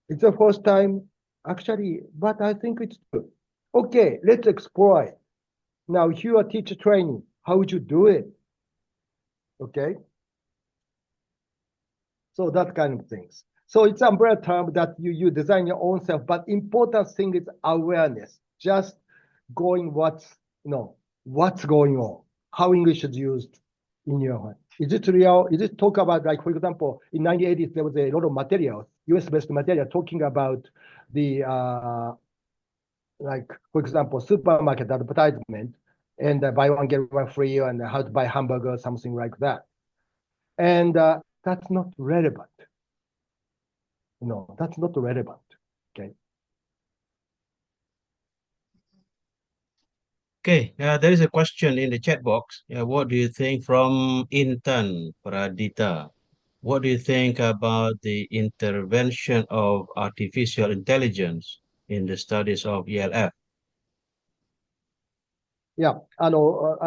it's the first time, actually, but I think it's true. Okay, let's explore it. Now, here are teacher training. How would you do it? Okay. So that kind of things. So it's umbrella term that you design your own self, but important thing is awareness. Just going what's going on, how English is used in your life. Is it real? Is it talk about, like, for example, in 1980s, there was a lot of material, US-based material talking about the, like, for example, supermarket advertisement and buy one, get one free and how to buy hamburger, something like that. And that's not relevant. No, that's not relevant. Okay. Okay, there is a question in the chat box. What do you think from Intan Pradita? What do you think about the intervention of artificial intelligence in the studies of ELF? Yeah, I know.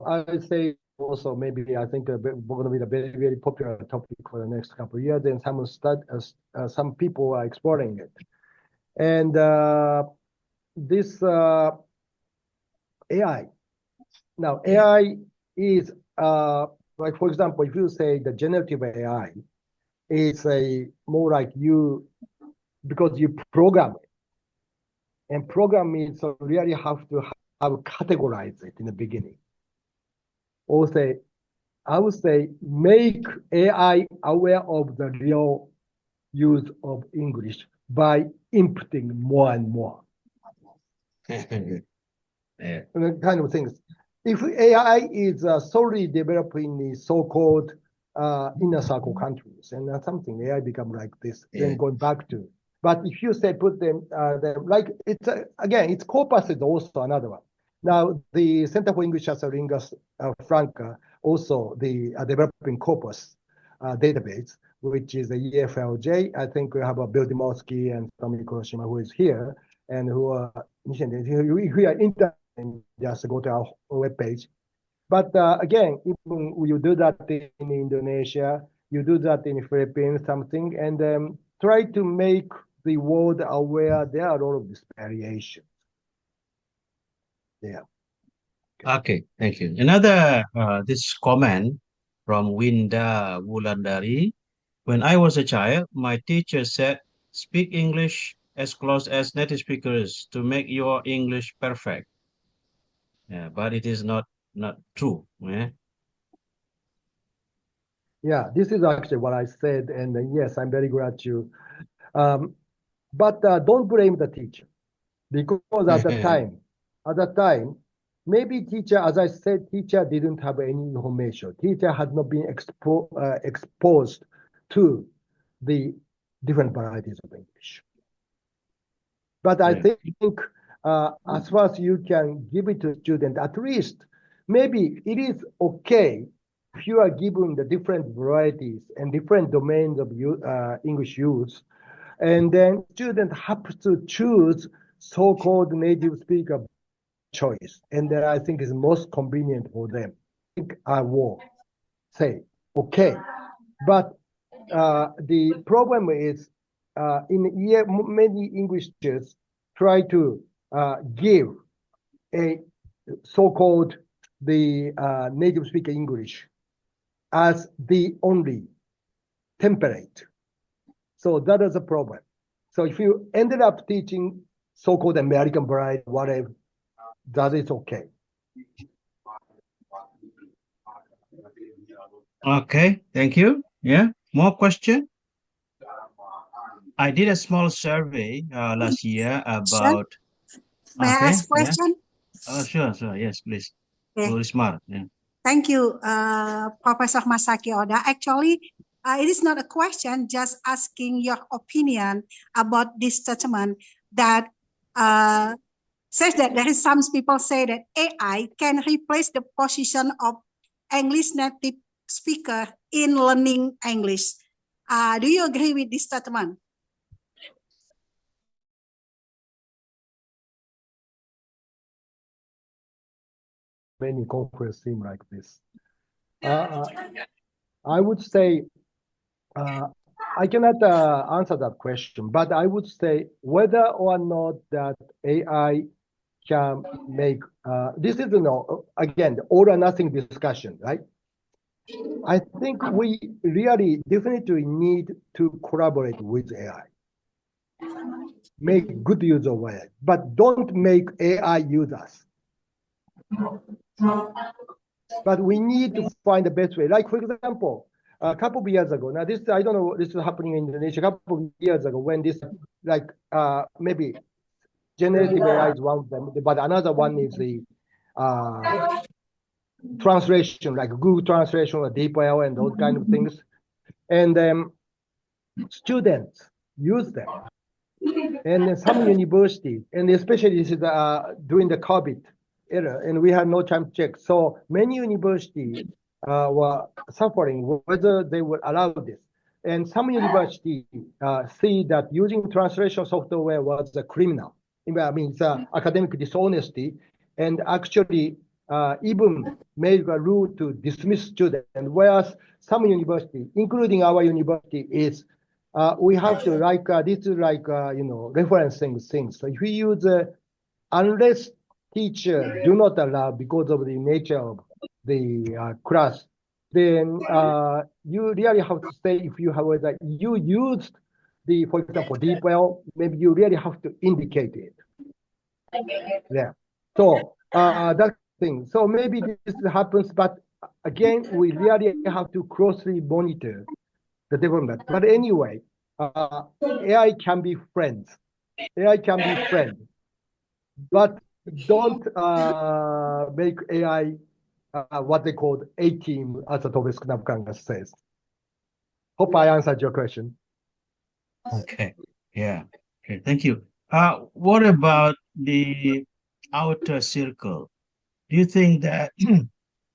I say also maybe I think going to be a very, very popular topic for the next couple of years, and some people are exploring it. And this AI. Now, AI is like, for example, if you say the generative AI is a more like you, because you program it. And program means so really have to have categorize it in the beginning. Or say, I would say make AI aware of the real use of English by inputting more and more. Yeah. And kind of things. If AI is solely developing the so-called inner circle countries, and something AI become like this, Yeah. then going back to. But if you say put them like it's again, it's corpus is also another one. Now the Center for English as a Lingua Franca also the developing corpus database, which is the EFLJ. I think we have a Bill Dimowski and Tommy Kuroshima who is here and who are if you are interested, just go to our webpage. But again, even you do that in Indonesia, you do that in Philippines, something, and try to make the world aware there are all of these variations. Yeah. Okay, thank you. Another this comment from Winda Wulandari. When I was a child, my teacher said, "Speak English as close as native speakers to make your English perfect." Yeah, but it is not true. Yeah. Yeah, this is actually what I said, and yes, I'm very glad you. But don't blame the teacher, because at the time, maybe teacher, as I said, teacher didn't have any information. Teacher had not been exposed to the different varieties of English. But I Yeah. think as far as you can give it to student, at least maybe it is okay if you are given the different varieties and different domains of English use, and then student have to choose so-called native speaker choice, and that I think is most convenient for them. I think I will say, okay, but the problem is many English teachers try to give a so-called the native speaker English as the only template. So that is a problem. So if you ended up teaching so-called American variety, whatever, that is okay. Okay, thank you. Yeah, more question? I did a small survey last year about. May I Okay, ask yeah. question? Sure. Yes, please. Okay. Very smart. Yeah. Thank you, Professor Masaki Oda. Actually, it is not a question, just asking your opinion about this statement that says that there is some people say that AI can replace the position of English native speaker in learning English. Do you agree with this statement? Many conference seem like this. I would say I cannot answer that question, but I would say whether or not that AI can make this is again all or nothing discussion, right? I think we really definitely need to collaborate with AI, make good use of AI, but don't make AI use us. But we need to find the best way. Like, for example, a couple of years ago, now this, I don't know, this is happening in Indonesia, a couple of years ago when this, like, maybe generative AI is one of them, but another one is the translation, like Google Translation or DeepL and those kind of things. And students use them. And some universities, and especially this is during the COVID era, and we had no time to check. So many universities were suffering whether they would allow this. And some universities see that using translation software was a criminal. I mean, it's academic dishonesty, and actually even made a rule to dismiss students. And whereas some universities, including our university, is we have to this is referencing things. So if we use unless teacher do not allow because of the nature of the class, then you really have to say if you have that you used the, for example, deep well, maybe you really have to indicate it. Yeah. So that thing. So maybe this happens, but again, we really have to closely monitor the development. But anyway, AI can be friends. AI can be friends, but don't make AI what they called A-team, as Tobias Knapkanga says. Hope I answered your question. Okay. Yeah. Okay. Thank you. What about the outer circle? Do you think that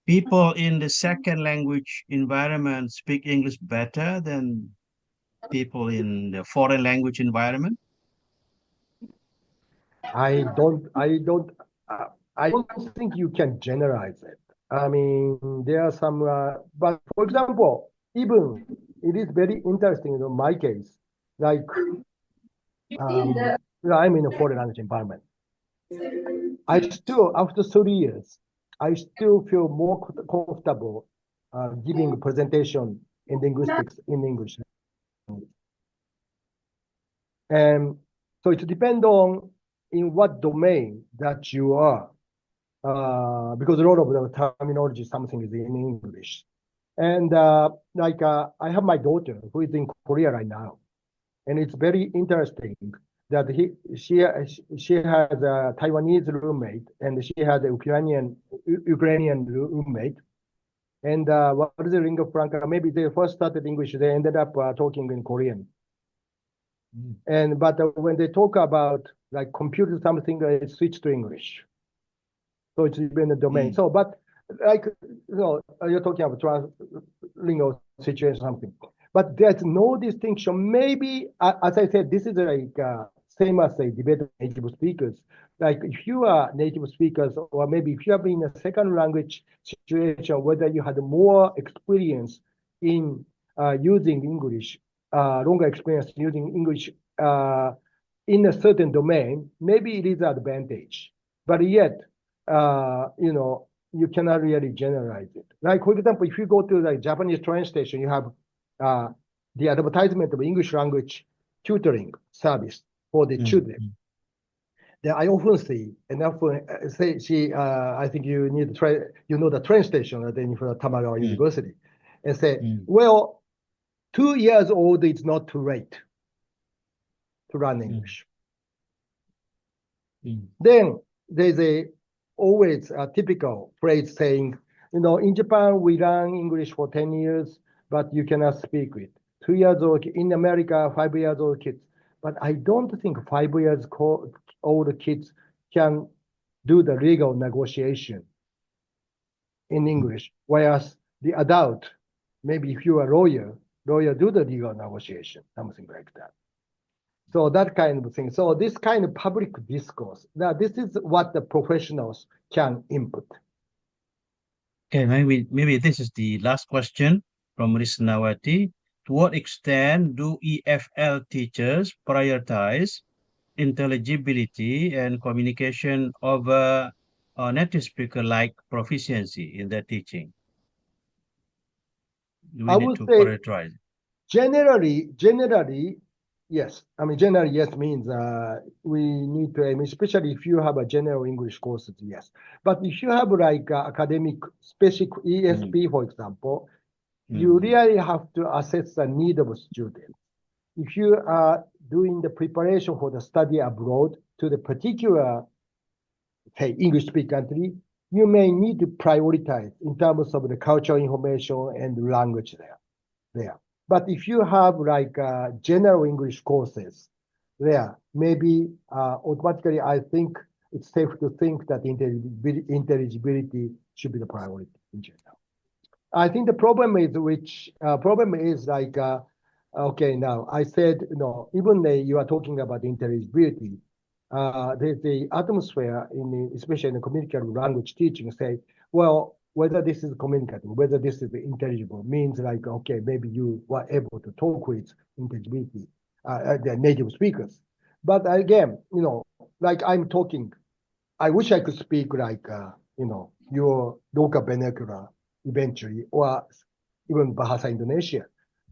people in the second language environment speak English better than people in the foreign language environment? I don't think you can generalize it. I mean, there are some, but for example, even it is very interesting in my case, like I'm in a foreign language environment. I still, after 30 years, I still feel more comfortable giving a presentation in linguistics in English. And so it depends on in what domain that you are, because a lot of the terminology, something is in English. And I have my daughter who is in Korea right now. And it's very interesting that she has a Taiwanese roommate and she has a Ukrainian roommate. And what is the lingua franca? Maybe they first started English, they ended up talking in Korean. But when they talk about like computer something, they switch to English. So it's been a domain. So, but like you're talking about translingual situation, something. But there's no distinction. Maybe, as I said, this is like same as a debate of native speakers. Like if you are native speakers, or maybe if you have been in a second language situation, whether you had more experience in using English, longer experience using English in a certain domain, maybe it is an advantage. But yet, you cannot really generalize it. Like, for example, if you go to the Japanese train station, you have the advertisement of English language tutoring service for the children. Then I often see, and often say, I think you need to try, the train station at the Tamagawa University, and say, well, 2 years old is not too late to learn English. Then there's always a typical phrase saying, in Japan, we learn English for 10 years, but you cannot speak it. 2 years old, in America, 5 years old kids. But I don't think 5 years old kids can do the legal negotiation in English, whereas the adult, maybe if you are a lawyer do the legal negotiation, something like that. So that kind of thing. So this kind of public discourse, now this is what the professionals can input. Okay, maybe this is the last question from Risnawati. To what extent do EFL teachers prioritize intelligibility and communication over a native speaker like proficiency in their teaching? Do we I need would to say prioritize? Generally, yes. I mean, generally, yes means we need to aim, especially if you have a general English courses, yes. But if you have like academic specific ESP, for example, you really have to assess the need of a student. If you are doing the preparation for the study abroad to the particular, say, English-speaking country, you may need to prioritize in terms of the cultural information and language there. But if you have like general English courses there, maybe automatically I think it's safe to think that intelligibility should be the priority in general. I think the problem is like, okay, now I said, even you are talking about intelligibility, there's the atmosphere especially in the communicative language teaching say, well, whether this is communicative, whether this is intelligible means like, okay, maybe you were able to talk with intelligibility, the native speakers. But again, like I'm talking, I wish I could speak like, your local vernacular eventually, or even Bahasa Indonesia.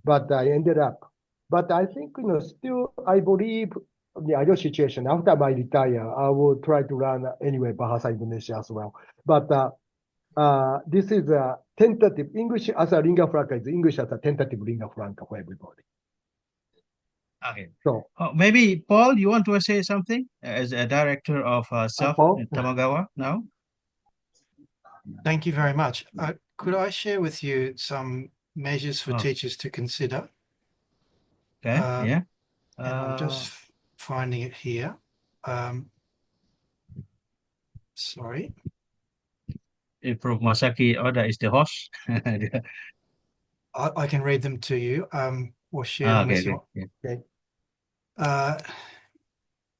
But I ended up. But I think, still, I believe the ideal situation, after I retire, I will try to learn anyway Bahasa Indonesia as well. But this is a tentative English as a lingua franca, is English as a tentative lingua franca for everybody. Okay. So maybe Paul, you want to say something as a director of SELF Paul? in Tamagawa now? Thank you very much. Could I share with you some measures for Oh. teachers to consider? Okay, yeah. And I'm just finding it here. Sorry. If Prof. Masaki Oda is the host. I can read them to you or share them with you. Okay.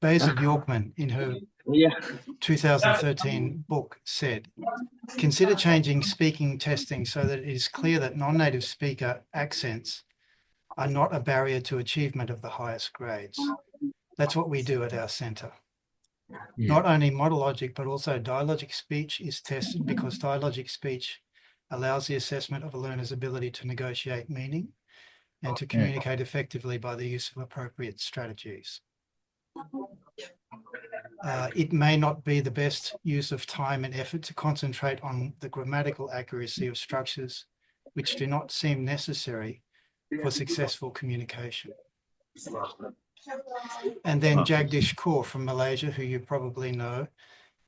Basil Bjorkman, in her 2013 book, said, consider changing speaking testing so that it is clear that non-native speaker accents are not a barrier to achievement of the highest grades. That's what we do at our centre. Yeah. Not only monologic, but also dialogic speech is tested because dialogic speech allows the assessment of a learner's ability to negotiate meaning and to communicate effectively by the use of appropriate strategies. It may not be the best use of time and effort to concentrate on the grammatical accuracy of structures which do not seem necessary for successful communication. And then Jagdish Kaur from Malaysia, who you probably know,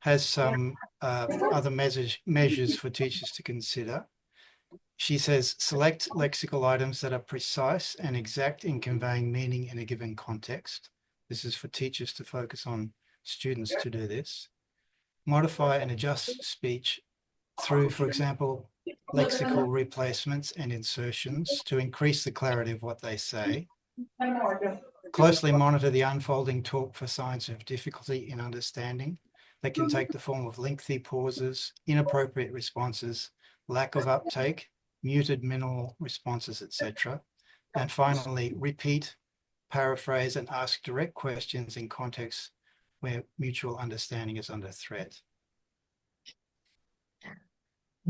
has some other measures for teachers to consider. She says, select lexical items that are precise and exact in conveying meaning in a given context. This is for teachers to focus on students to do this. Modify and adjust speech through, for example, lexical replacements and insertions to increase the clarity of what they say. Closely monitor the unfolding talk for signs of difficulty in understanding that can take the form of lengthy pauses, inappropriate responses, lack of uptake, muted minimal responses, etc. And finally, repeat, paraphrase, and ask direct questions in contexts where mutual understanding is under threat.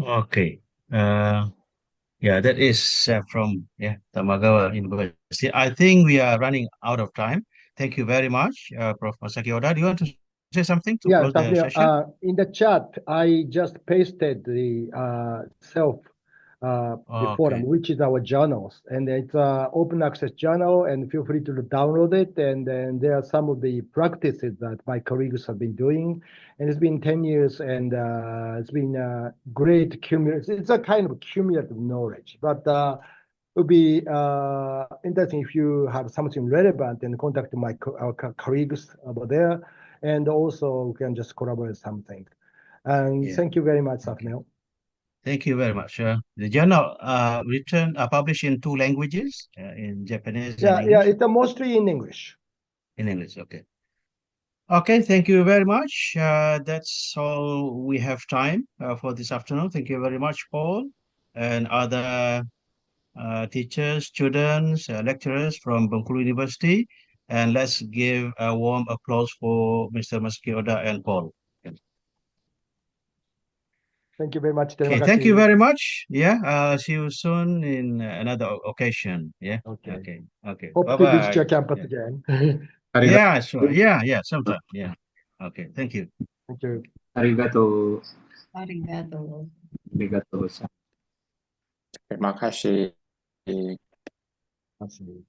Okay. Yeah, that is from Tamagawa University. I think we are running out of time. Thank you very much, Prof. Masaki Oda. Do you want to say something to close the session? In the chat, I just pasted the the forum, which is our journals, and it's open access journal, and feel free to download it. And then there are some of the practices that my colleagues have been doing, and it's been 10 years, and it's been great cumulative. It's a kind of cumulative knowledge, but it would be interesting if you have something relevant and contact our colleagues over there, and also we can just collaborate something. And thank you very much, Safnel. Thank you very much. The journal published in 2 languages, in Japanese and English? Yeah, it's mostly in English. In English, okay. Okay, thank you very much. That's all we have time for this afternoon. Thank you very much, Paul, and other teachers, students, lecturers from Bengkulu University. And let's give a warm applause for Mr. Masaki Oda and Paul. Thank you very much. Okay, thank you very much. Yeah, see you soon in another occasion. Yeah. Okay. Hope Bye to bye. visit your campus again. Yeah, sure. Yeah, sometime. Yeah. Okay. Thank you. Thank you. Arigato. Arigato. Arigato. Terima kasih. Absolutely.